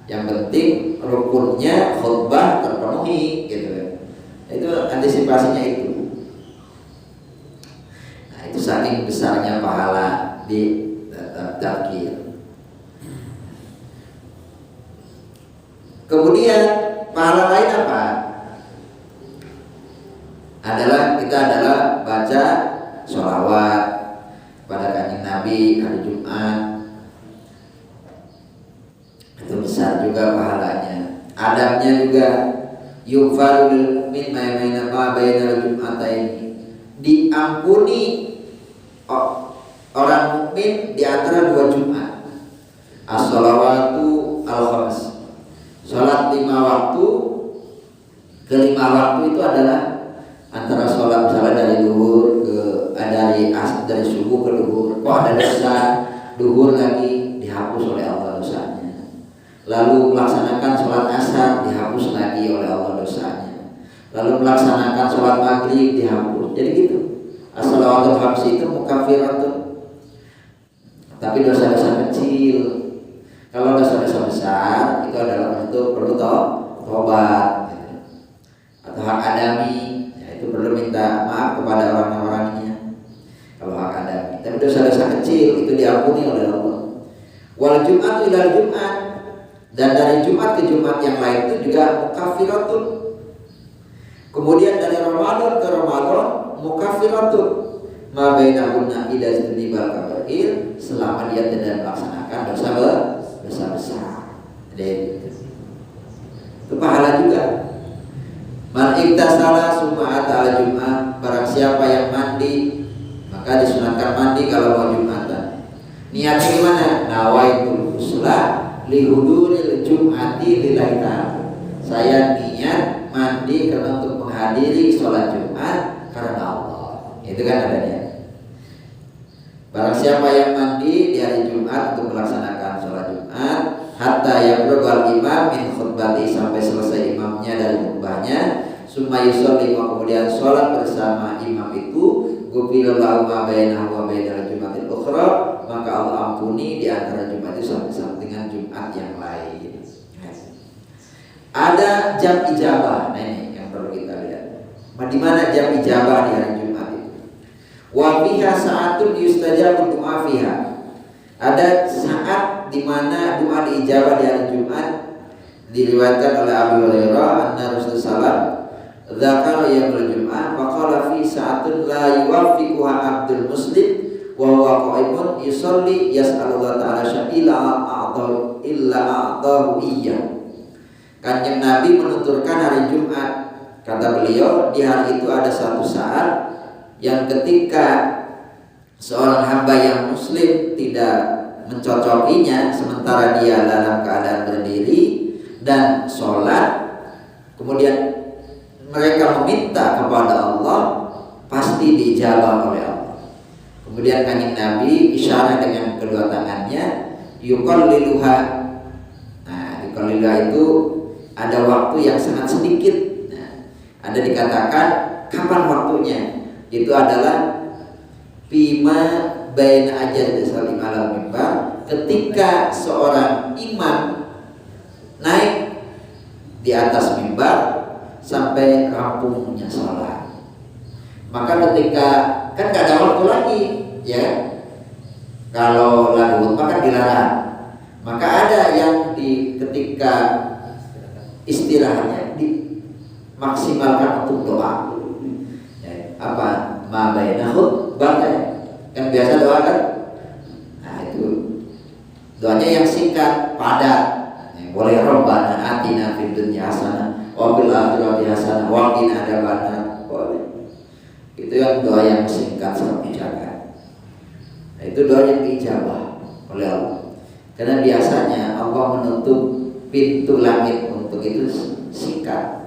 Yang penting rukunnya khutbah terpenuhi, gitu. Itu antisipasinya itu. Nah, itu saking besarnya pahala di tadzkir. Kemudian pahala lain apa? Kita adalah baca sholawat pada Kanjeng Nabi hari Jumat. Itu besar juga pahalanya. Adabnya juga yughfaru lil mu'min ma bainal jum'ataini. Diampuni orang mukmin di antara 2 Jumat. As-shalawatu al-khams. Salat 5 waktu. Ke-5 waktu itu adalah antara sholat misalnya dari duhur dari subuh ke duhur. Kok ada dosa duhur lagi, dihapus oleh Allah dosanya. Lalu melaksanakan sholat asar, dihapus lagi oleh Allah dosanya. Lalu melaksanakan sholat maghrib, dihapus. Jadi gitu. As-shalawatul khams itu mukaffiratun. Tapi dosa-dosa kecil. Kalau dosa-dosa besar itu adalah untuk perlu tobat, gitu. Atau hak adami, ya itu perlu minta maaf kepada orang-orangnya. Kalau hak adami. Tapi dosa-dosa kecil itu diampuni oleh Allah. Wal Jum'atu ilal Jum'at, dan dari Jumat ke Jumat yang lain itu juga mukaffiratun. Kemudian dari Ramadan ke Ramadan mukaffiratun. Ma bainahunna idza istibal kabair, selama dia tidak melaksanakan dosa besar. Jadi itu pahala juga. Man iktasala summa ata Jumat, barang siapa yang mandi maka disunatkan mandi kalau mau Jumatan. Niatnya gimana? Nawaitul husla lihuduril Jum'ati lillahi ta'ala. Saya niat mandi karena untuk menghadiri sholat Jumat karena Allah. Itu kan adanya. Barang siapa yang mandi di hari Jumat untuk melaksanakan sholat Jumat, hatta yablugha imam min khutbati, sampai selesai imamnya dari khutbahnya, summa yusolli, kemudian sholat bersama imam itu, ghufira lahu ma bainahu wa bainal jumatil ukhra, maka Allah ampuni di antara Jumat itu sampai dengan Jumat yang lain. Ada jam ijabah. Nah ini yang perlu kita lihat. Di mana jam ijabah di hari Jumat itu? Wa fiha sa'atun yustajabu du'a fiha. Ada saat di mana doa diijabah di hari Jumat. Diriwayatkan oleh Abu Hurairah anna Rasulullah sallallahu dzakara yaumul jum'ah faqala fi sa'atun la yuwaffiquha abdul muslim wa huwa qa'imun yusalli yas'alullah ta'ala sya'ila illa a'tahu iyyah. Kanjeng Nabi menuturkan hari Jumat, kata beliau, di hari itu ada satu saat yang ketika seorang hamba yang muslim tidak mencocokinya sementara dia dalam keadaan berdiri dan sholat, kemudian mereka meminta kepada Allah, pasti dijawab oleh Allah. Kemudian kanjeng Nabi isyarat dengan kedua tangannya, yuqalliluha. Nah, yuqalliluha itu ada waktu yang sangat sedikit. Nah, ada dikatakan kapan waktunya? Itu adalah bima baina ajal salim ala mimbar, ketika seorang imam naik di atas mimbar sampai rampungnya sholat. Maka ketika kan gak ada waktu lagi, ya. Kalau lagu maka dilarang. Maka ada yang ketika istirahatnya dimaksimalkan untuk doa. Ya, apa? Ma bainahu batai. Kan biasa doa kan? Nah itu doanya yang singkat, padat. Boleh Rabbana atina fid dunya hasanah wa fil akhirati hasanah wa qina adzabannar. Boleh. Itu yang doa yang singkat sangat dijaga. Nah, itu doa yang diijabah oleh Allah. Karena biasanya Allah menutup pintu langit untuk itu singkat.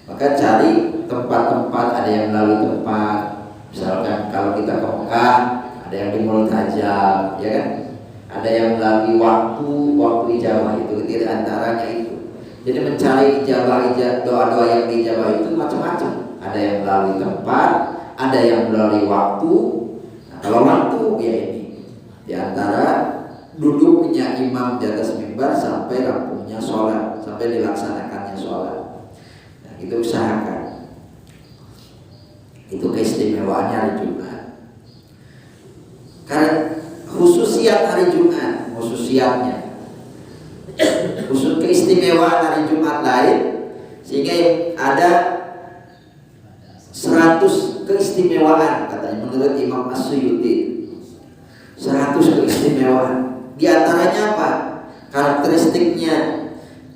Maka cari tempat-tempat, ada yang melalui tempat. Misalkan kalau kita ke Mekah, ada yang di Mulut Hajab, ya kan? Ada yang melalui waktu ijabah itu, di antaranya itu. Jadi mencari doa-doa yang diijabah itu macam-macam. Ada yang melalui tempat, ada yang melalui waktu. Nah, kalau waktu ya ini, di antara duduknya imam di atas mimbar sampai rampungnya sholat, sampai dilaksanakannya sholat. Nah, itu usahakan. Itu keistimewaannya hari Jumat. Karena khususiat hari Jumat, khususiatnya, khusus keistimewaan hari Jumat lain, sehingga ada 100 keistimewaan katanya menurut Imam As-Suyuti. 100 keistimewaan. Di antaranya apa? Karakteristiknya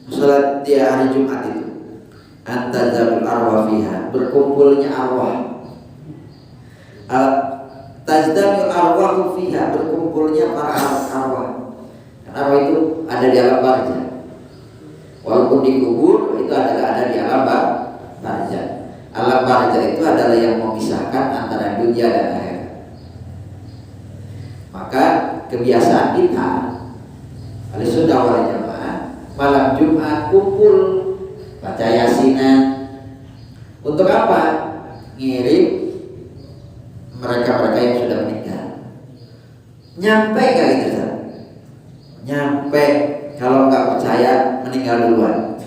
salat di hari Jumat itu. Antazabul arwah fiha, berkumpulnya arwah. Tazdamil arwahu fiha, berkumpulnya para arwah. Arwah itu ada di alam barzah. Walaupun dikubur itu ada di alam barzah. Alam barzah itu adalah yang memisahkan antara dunia dan akhirat. Maka kebiasaan kita Ahlussunnah wal Jamaah malam Jumat kumpul baca yasinan. Untuk apa? Ngirim mereka-mereka yang sudah meninggal. Nyampe gak gitu, Ustaz? Nyampe. Kalau nggak percaya meninggal duluan.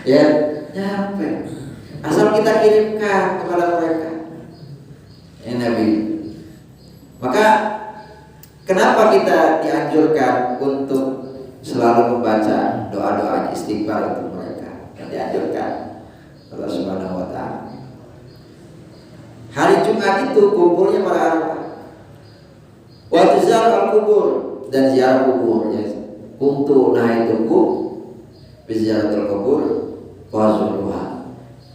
Ya, nyampe. Asal kita kirimkan kepada mereka. Ya Nabi. Maka kenapa kita dianjurkan untuk selalu membaca doa-doa istighfar untuk mereka? Yang dianjurkan Allah Subhanahu wa taala. Hari Jumat itu kumpulnya para arwah. Wa tizar al-kubur, dan ziarah kubur, ya. Kuntu nahaituku bi ziaratul kubur wa zuruha.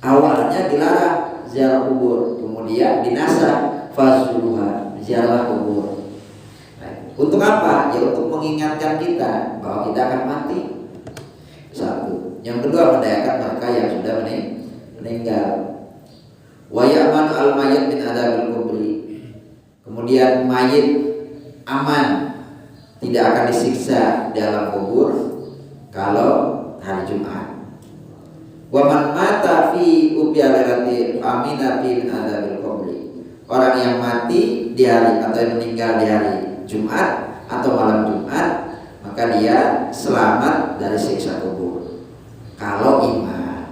Awalnya dilarang ziarah kubur, kemudian dinasah fazuruha, ziarah kubur. Nah, untuk apa? Ya untuk mengingatkan kita bahwa kita akan mati. Satu. Yang kedua, mendayakan mereka yang sudah meninggal. Wa ya'manu al-mayyit min adabil kubri. Kemudian mayit aman, tidak akan disiksa di alam kubur kalau hari Jumat. Wa man mata fi ubyalati amina fi min adabil kubri. Orang yang mati di hari atau yang meninggal di hari Jumat atau malam Jumat, maka maka dia selamat dari siksa kubur. Kalau iman,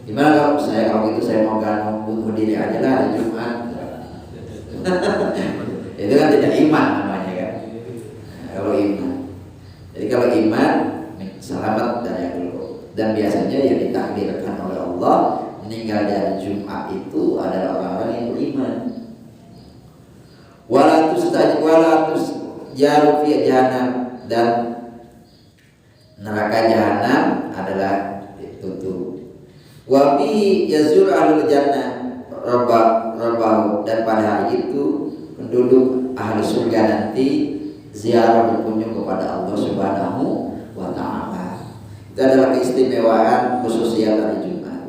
gimana kalau gitu saya mau bunuh diri aja lah hari Jumat. Itu kan tidak iman namanya kan. Kalau iman, jadi kalau iman selamat dari akhirat. Dan biasanya yang ditakdirkan oleh Allah meninggal dari Jumat itu adalah orang-orang yang beriman. Walatus jaru fi jahannam, dan neraka jahanam adalah ditutup. Wa bi yazur ahlul jannah rabbahu, dan pada hari itu penduduk ahli surga nanti ziarah berkunjung kepada Allah Subhanahu wa ta'ala. Itu adalah keistimewaan khususnya hari Jumat.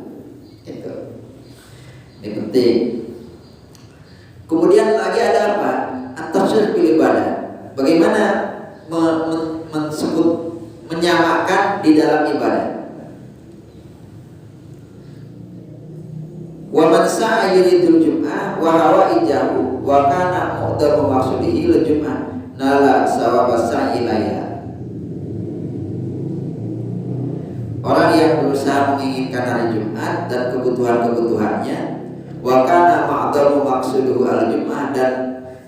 Itu. Ini penting. Kemudian lagi ada apa? At-tafsir bil ibadah. Bagaimana menyamakan di dalam ibadah. Wa man sa'a yuridul jum'ah wa hawa ijahu wa kana mu'tabu maqsudihi lil jum'ah nala sawaba sa'ilaya. Orang yang berusaha menginginkan hari Jumat dan kebutuhannya, wa kana ma'damu maqsuduhu al-jum'ah, dan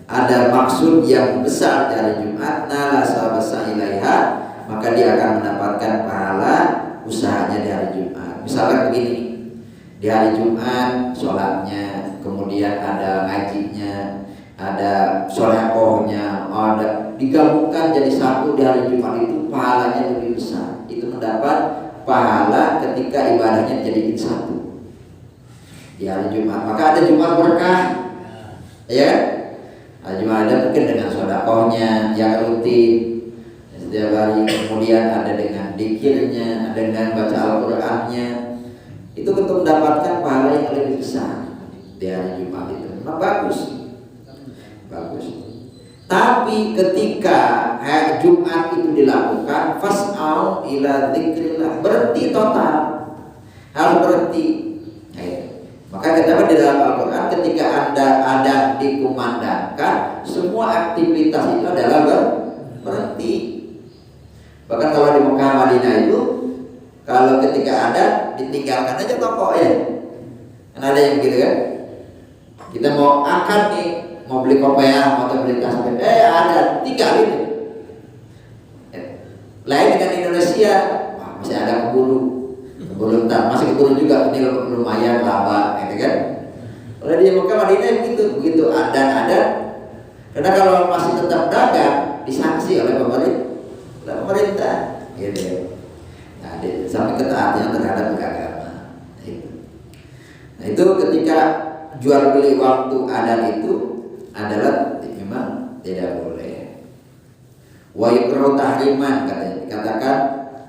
ada maksud yang besar dari Jumat, nala sawaba ilaiha, maka dia akan mendapatkan pahala usahanya di hari Jumat. Misalkan begini, di hari Jumat sholatnya, kemudian ada ngajinya, ada solekohnya, ada digabungkan jadi satu di hari Jumat, itu pahalanya lebih besar. Itu mendapat pahala ketika ibadahnya dijadikan satu di hari Jumat. Maka ada Jumat berkah, ya. Ada Jumat ada mungkin dengan sodakohnya yang rutin setiap hari, kemudian ada dengan dikirnya, ada dengan baca Al-Qur'annya. Itu untuk mendapatkan pahala yang lebih besar di hari Jumat itu. Memang bagus. Tapi ketika hari Jumat itu dilakukan, fas'au ila dzikrillah, berhenti total, harus berhenti. Maka kata di dalam Al-Quran, ketika ada dikumandangkan, semua aktivitas itu adalah berhenti. Bahkan kalau di Mekah Madinah itu, kalau ketika ada ditinggalkan aja toko ya. Kan ada yang begitu kan? Kita mau akad nih, mau beli kopiah, mau beli tas, ada tinggalin. Lain dengan Indonesia, masih ada keburu masih keburu juga, ini lumayan lama, gitu kan? Kalau di Mekah Madinah begitu ada. Karena kalau masih tetap dagang, disanksi oleh pemerintah, gitu. Nah, sampai ketaatan terhadap agama. Nah, itu ketika jual beli waktu adan itu adalah memang tidak boleh. Wa yukrahu tahriman, dikatakan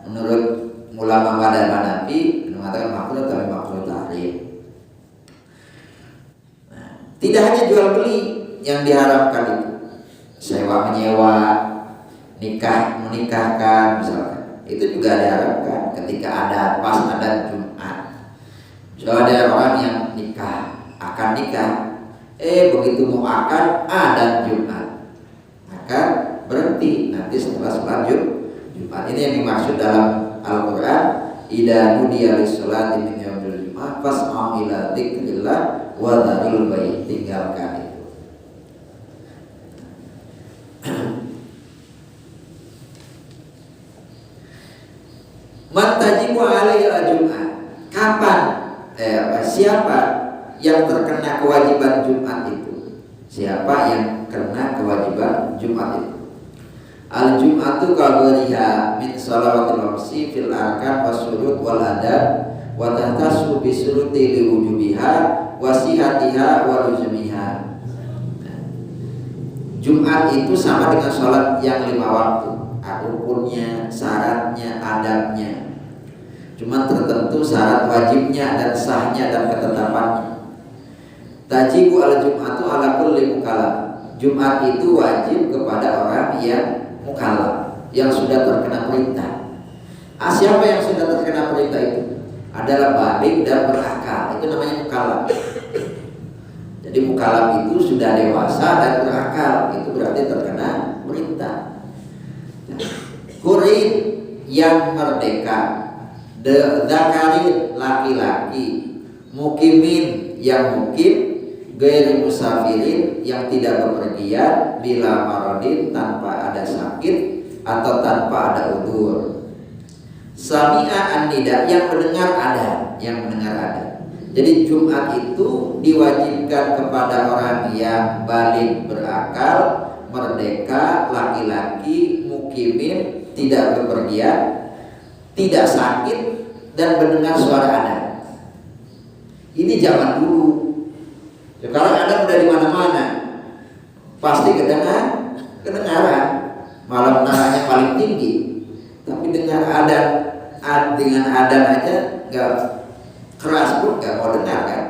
menurut ulama Madhab Hanafi mengatakan makruh, tapi makruh tahrim. Nah, tidak hanya jual beli yang diharamkan itu, sewa menyewa, nikah menikahkan misalkan, itu juga diharamkan ketika ada pas ada Jumat. So ada orang yang akan nikah, begitu mau akan ada Jumat, maka berhenti nanti setelah sholat Jumat. Ini yang dimaksud dalam Al-Quran, idza nudiya lis-sholati min yaumil jumu'ah fas'au ila dzikrillah wa dzarul bai', tinggalkan itu. Man tajibu alaihi al-jum'ah, kapan siapa yang terkena kewajiban Jumat itu? Siapa yang kena kewajiban Jumat itu? Al-Jum'atu kabariha min salawatil khamsi fil arkan wasyurut wal adab wa tahtasu bi syuruti li wujubiha wa sihatiha wa luzumiha. Jumat itu sama dengan sholat yang 5 waktu, rukunnya, syaratnya, adabnya. Cuma tertentu syarat wajibnya dan sahnya dan ketetapannya. Tajibu al-Jum'atu ala kulli mukallaf. Jumat itu wajib kepada orang yang mukallaf, yang sudah terkena perintah. Siapa yang sudah terkena perintah itu? Adalah baligh dan berakal. Itu namanya mukallaf. Jadi mukallaf itu sudah dewasa dan berakal. Itu berarti terkena perintah. Hurin yang merdeka, dzakarin laki-laki, mukimin yang mukim, gairi musafirin yang tidak bepergian, bila maradin tanpa ada sakit atau tanpa ada udzur. Sami'a an-nida yang mendengar ada, Jadi Jumat itu diwajibkan kepada orang yang balik berakal, merdeka, laki-laki, mukimin, tidak bepergian, tidak sakit, dan mendengar suara adzan. Ini zaman dulu. Sekarang adzan udah di mana-mana, pasti kedengaran, malah menaranya paling tinggi. Tapi dengan adzan aja nggak keras pun nggak mau dengar kan.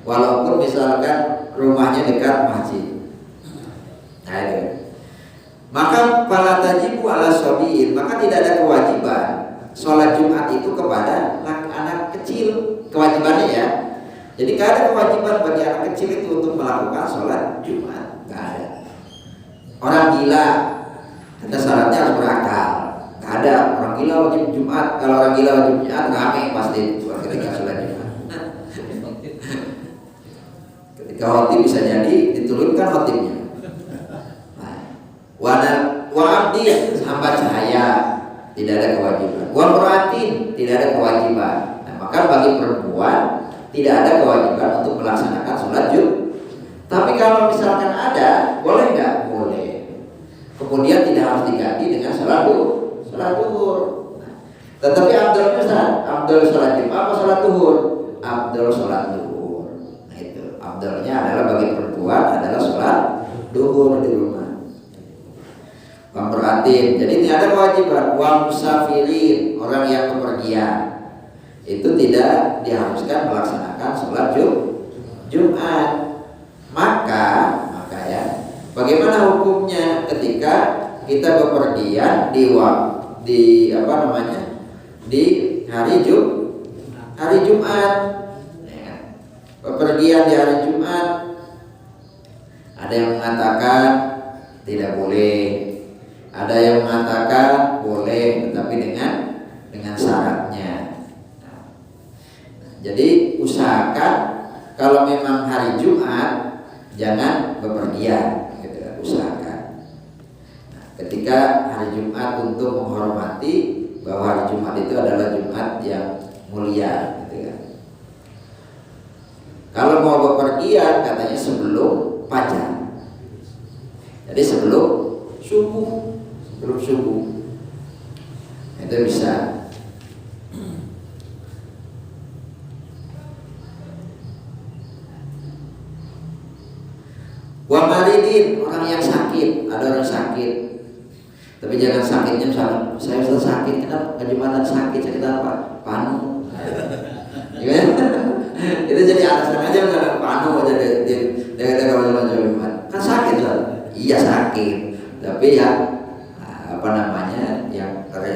Walaupun misalkan rumahnya dekat masjid. Nah, itu. Maka fala tajibu ala shabiin, maka tidak ada kewajiban sholat Jumat itu kepada anak kecil, kewajibannya ya. Jadi tidak ada kewajiban bagi anak kecil itu untuk melakukan sholat Jumat, nggak ada. Orang gila, kata syaratnya harus berakal. Nggak ada orang gila wajib Jumat. Kalau orang gila wajib Jumat rame pasti ketika sholat Jumat. Ketika khotib bisa jadi diturunkan khotibnya. Wa abdi hamba cahaya tidak ada kewajiban. Wa muratin tidak ada kewajiban. Nah, maka bagi perempuan tidak ada kewajiban untuk melaksanakan sholat Jumat. Tapi kalau misalkan ada, boleh nggak? Boleh. Kemudian tidak harus diganti dengan sholat duhur. Tetapi abdul sholat Jumat apa sholat duhur? Abdul sholat duhur. Nah itu abdulnya adalah bagi perempuan adalah sholat duhur di rumah. Pemeratin, jadi tidak ada kewajiban. Wa musafirin, orang yang bepergian, itu tidak diharuskan melaksanakan sholat Jumat. Maka ya, bagaimana hukumnya ketika kita bepergian di hari Jumat, ya. Bepergian di hari Jumat, ada yang mengatakan tidak boleh, ada yang mengatakan boleh, tetapi dengan syaratnya. Jadi usahakan kalau memang hari Jumat jangan bepergian, gitu, usahakan. Ketika hari Jumat untuk menghormati bahwa hari Jumat itu adalah Jumat yang mulia, gitu ya. Kalau mau bepergian katanya sebelum fajar. Jadi sebelum subuh itu bisa. Wa maridin, orang yang sakit, ada orang sakit. Tapi jangan sakitnya misalnya saya sudah sakit, kenapa Jumatan sakit apa? Panu. Itu jadi alasan aja misalnya panu aja di kalau Jumat. Kan sakit lah. Iya sakit. Tapi ya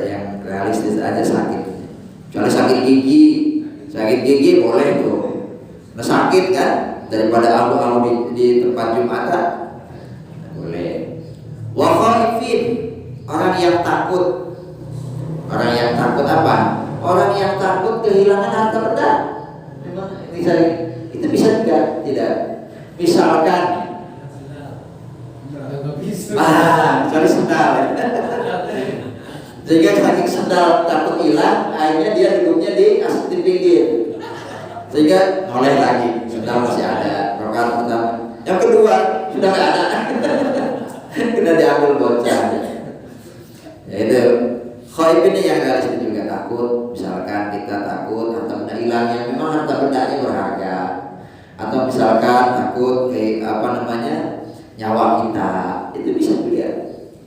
yang realistis aja sakit. Kecuali sakit gigi boleh tuh. Nah sakit kan daripada alu-alu di tempat Jumatan boleh. Wa khaifin, orang yang takut apa? Orang yang takut kehilangan harta benda. Memang itu bisa tidak. Misalkan cari sendal. Sehingga saking sendal takut hilang, akhirnya dia duduknya di pinggir. Sehingga oleh lagi, sendal masih ada. Rakaat pertama. Yang kedua sudah nggak ada. Kena diambil bocah. Ya itu. Khaif ini yang realistis juga takut. Misalkan kita takut harta benda hilang yang memang harta bendanya berharga. Atau misalkan takut nyawa kita, itu bisa juga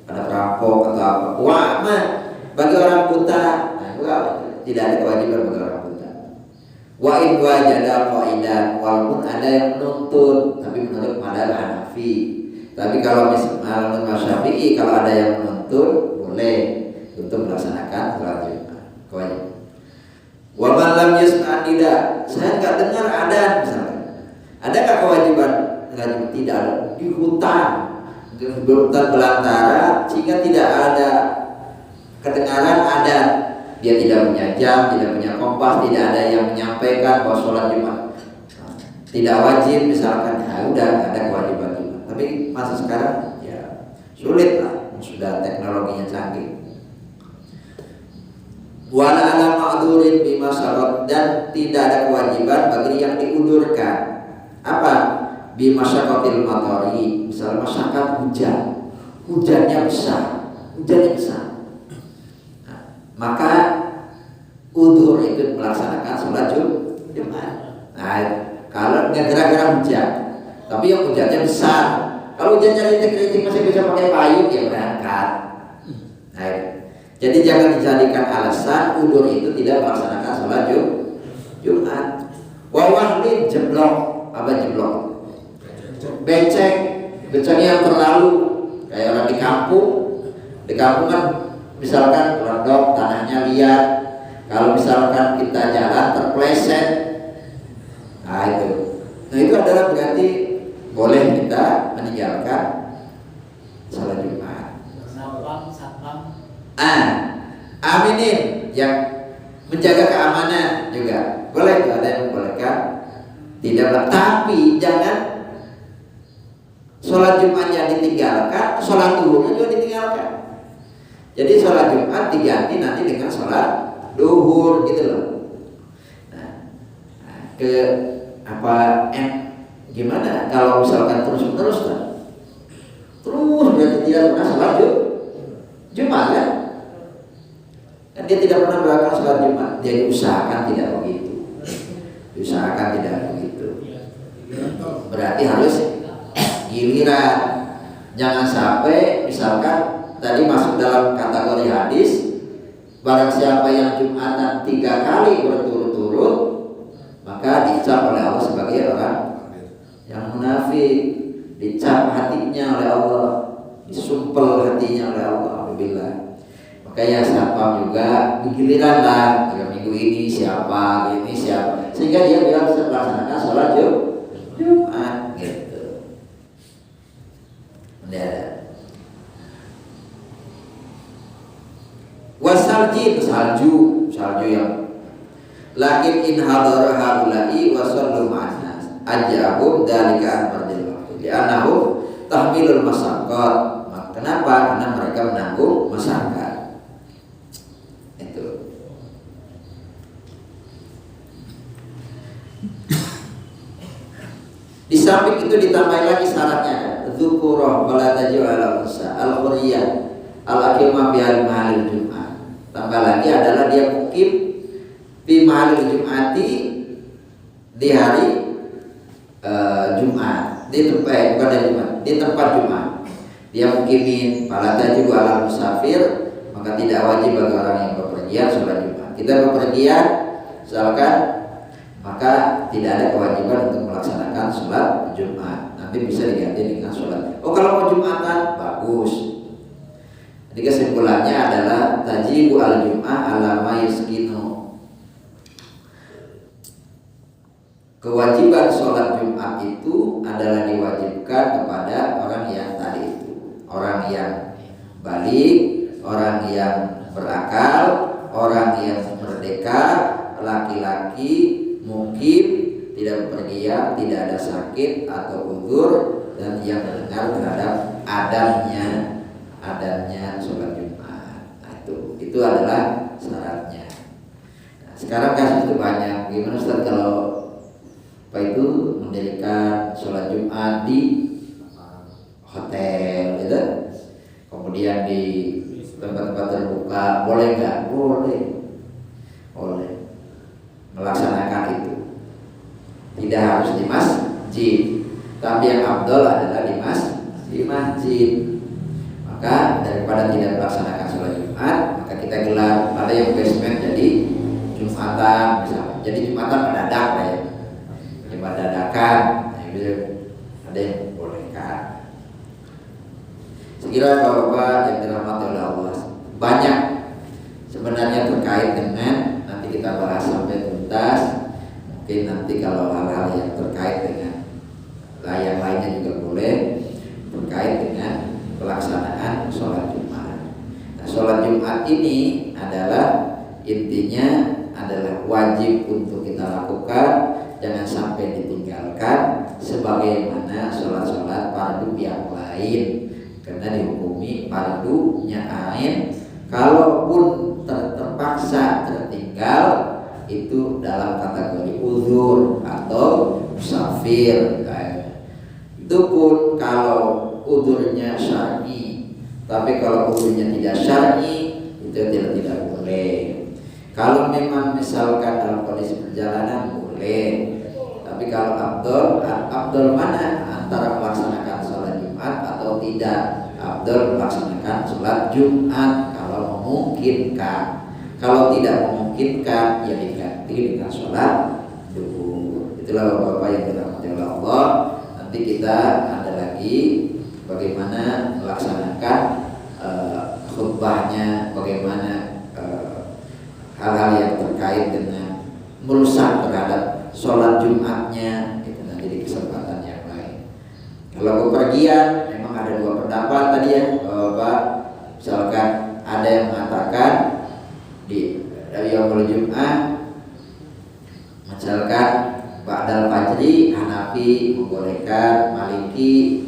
ada perampok atau apa. Wah, bagi orang buta, tidak ada kewajiban bagi orang buta. Wa in wajada qaidan, walaupun ada yang menuntut, tapi menurut madzhab Hanafi. Tapi kalau misalnya menurut Syafi'i, kalau ada yang menuntut boleh untuk melaksanakan sholat Jumat. Kewajiban. Wa man lam yasma' tidak, saya enggak dengar adzan misalnya. Adakah kewajiban? Tidak ada. Di hutan belantara sehingga tidak ada kedengaran ada, dia tidak punya jam, tidak punya kompas, tidak ada yang menyampaikan bahwa sholat Jumat tidak wajib misalkan, ya udah ada kewajiban Jumat. Tapi masa sekarang ya sulit lah, sudah teknologinya canggih. Wala ala ma'durin bima syarat, dan tidak ada kewajiban bagi yang diundurkan. Apa? Bima syaratil matori, misalnya masyarakat hujannya besar. Nah, maka udur itu melaksanakan sholat Jumat. Nah, kalau nggak gara-gara hujan, tapi yang hujannya besar. Kalau hujannya rintik-rintik masih bisa pakai payung, ya berangkat. Nah, jadi jangan dijadikan alasan udur itu tidak melaksanakan sholat Jumat. Wawahlin jeblok, apa jeblok? Becek yang terlalu kayak orang di kampung. Di kampung kan misalkan rontok, tanahnya liat. Kalau misalkan kita jalan terpleset, nah itu adalah berarti boleh kita meninggalkan sholat Jumat. Aminin yang menjaga keamanan juga boleh, ada yang membolehkan, tidak, tapi jangan sholat Jumatnya ditinggalkan, sholat duhurnya juga ditinggalkan. Jadi sholat Jumat diganti nanti dengan sholat duhur gitu loh. Gimana kalau misalkan terus berarti tidak pernah sholat Jumat kan? Dan dia tidak pernah melakukan sholat Jumat. Dia diusahakan tidak begitu. Berarti harus giliran. Jangan sampai misalkan tadi masuk dalam kategori hadis, barang siapa yang Jumatan 3 kali berturut-turut, maka dicap oleh Allah sebagai orang yang munafik, dicap hatinya oleh Allah, disumpel hatinya oleh Allah. Alhamdulillah. Makanya siapa juga giliran lah, minggu ini siapa, sehingga dia bilang bisa melaksanakan sholat Jumat gitu. Wasaljin, salju yang lakin in hadara haula'i wa sallu ma'an ajahum dalika akbardil waqti li'annahum tahmilul masyaqat. Kenapa? Karena mereka menanggung masyarakat. Itu. Di samping itu ditambah lagi syaratnya, dzukurah wala taj'al ala unsa al-quriyah al-aqimah bi al-mahalil Jum'ah. Tambah lagi adalah dia mukim di mahalil Jum'ati, di hari Jumat, di tempat Jumat. Dia mukimin fala taj'al ala musafir, maka tidak wajib bagi orang yang bepergian sholat Jumat. Kita bepergian misalkan, maka tidak ada kewajiban untuk melaksanakan sholat Jumat. Nanti bisa diganti dengan sholat. Kalau mau Jumatan bagus. Jadi kesimpulannya adalah tajibu al-Jum'ah ala ma yaskinu. Kewajiban sholat Jumat itu adalah diwajibkan kepada orang yang tadi itu, orang yang balik, orang yang berakal, orang yang merdeka, laki-laki, mukim, tidak bepergian, tidak ada sakit atau uzur, dan yang mendengar terhadap adanya sholat Jumat. Nah, itu adalah syaratnya. Nah, sekarang kasus itu banyak. Gimana Ustaz kalau mendirikan sholat Jumat di hotel, gitu? Kemudian di tempat-tempat terbuka, boleh nggak? Boleh melaksanakan itu. Tidak harus di masjid, tapi yang afdal adalah di masjid. Maka daripada tidak melaksanakan sholat Jumat, maka kita gelar. Ada yang basement jadi Jumatan misalnya, jadi Jumatan mendadak ya, Jumat dadakan. Ada yang bolehkan. Sekira Bapak yang dirahmati oleh Allah, banyak sebenarnya terkait dengan, nanti kita bahas sampai tuntas. Mungkin nanti kalau hal-hal yang terkait dengan yang lainnya juga boleh, terkait dengan pelaksanaan sholat Jumat. Nah, sholat Jumat ini adalah intinya adalah wajib untuk kita lakukan, jangan sampai ditinggalkan sebagaimana sholat-sholat fardu yang lain, karena dihukumi fardunya ain. Kalaupun terpaksa tertinggal itu dalam kategori uzur atau musafir. Itu pun kalau uzurnya syar'i, tapi kalau uzurnya tidak syar'i itu tidak boleh. Kalau memang misalkan dalam kondisi perjalanan boleh, tapi kalau abdul mana antara melaksanakan sholat Jumat atau tidak? Abdul melaksanakan sholat Jumat kalau memungkinkan. Kalau tidak memungkinkan ya diganti dengan sholat duhur. Itulah Bapak yang dirahmati oleh Allah. Nanti kita ada lagi bagaimana melaksanakan khutbahnya, bagaimana hal-hal yang terkait dengan merusak terhadap sholat Jumatnya, itu nanti di kesempatan yang lain. Kalau bepergian memang ada dua pendapat tadi ya Bapak. Misalkan ada yang mengatakan dari yaumul Jum'ah, misalkan ba'dal fajri, Hanafi membolehkan, Maliki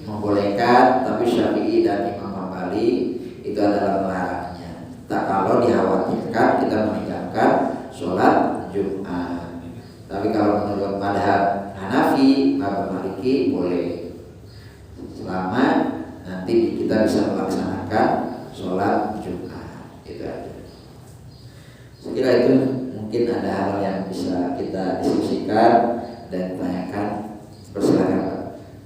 membolehkan, tapi Syafi'i dan Imam Hambali itu adalah melarangnya. Tak kalau dikhawatirkan kita meninggalkan sholat Jumat. Tapi kalau menurut madhab Hanafi, madhab Maliki boleh, selama nanti kita bisa melaksanakan sholat Jumat. Itu aja. Saya kira itu mungkin ada hal yang bisa kita diskusikan dan tanyakan. Persilakan Pak.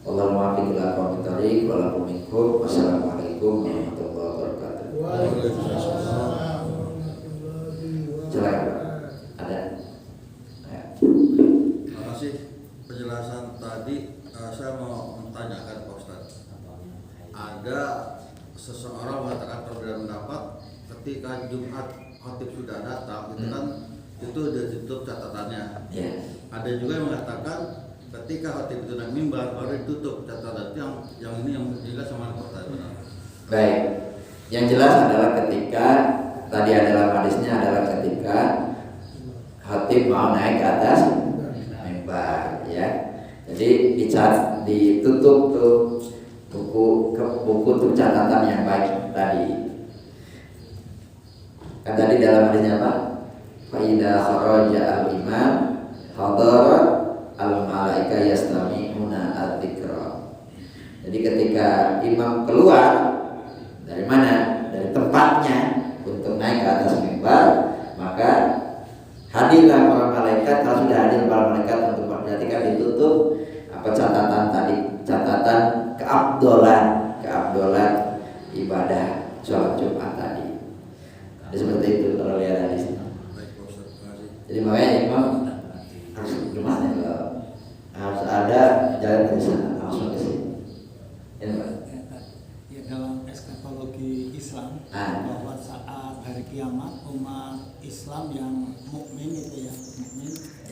Allahumma waffiq ila aqwamit thoriq wa lakum minkum. Wassalamualaikum warahmatullahi wabarakatuh. Waalaikumsalam. Silakan Pak. Ada? Ya. Terima kasih penjelasan tadi. Saya mau menanyakan Pak Ustadz. Ada seseorang mengatakan perbedaan pendapat ketika Jumat khotib sudah datang, itu kan itu sudah ditutup catatannya. Ada juga yang mengatakan ketika khotib itu naik mimbar baru ditutup catatan. Yang ini yang jelas sama benar. Baik. Yang jelas adalah ketika tadi adalah hadisnya adalah ketika khotib mau naik ke atas mimbar, ya. Jadi ditutup tuh buku untuk catatan yang baik tadi. Kan tadi dalam hadisnya apa? Fa idza kharaja al-imam hadara al-malaika yastami'una al-dzikra. Jadi ketika imam keluar dari mana? Dari tempatnya untuk naik ke atas mimbar, maka hadirlah para malaikat. Kalau sudah hadir para malaikat untuk berarti kan ditutup apa catatan tadi, catatan keabdolan ibadah sholat Jumat tadi. Jadi seperti itu kalau lihat hadis. Jadi makanya imam harus gimana kalau harus ada jalan ke sana langsung ke sini. Ya, dalam eskatologi Islam bahwa saat hari kiamat umat Islam yang mukmin itu ya mukmin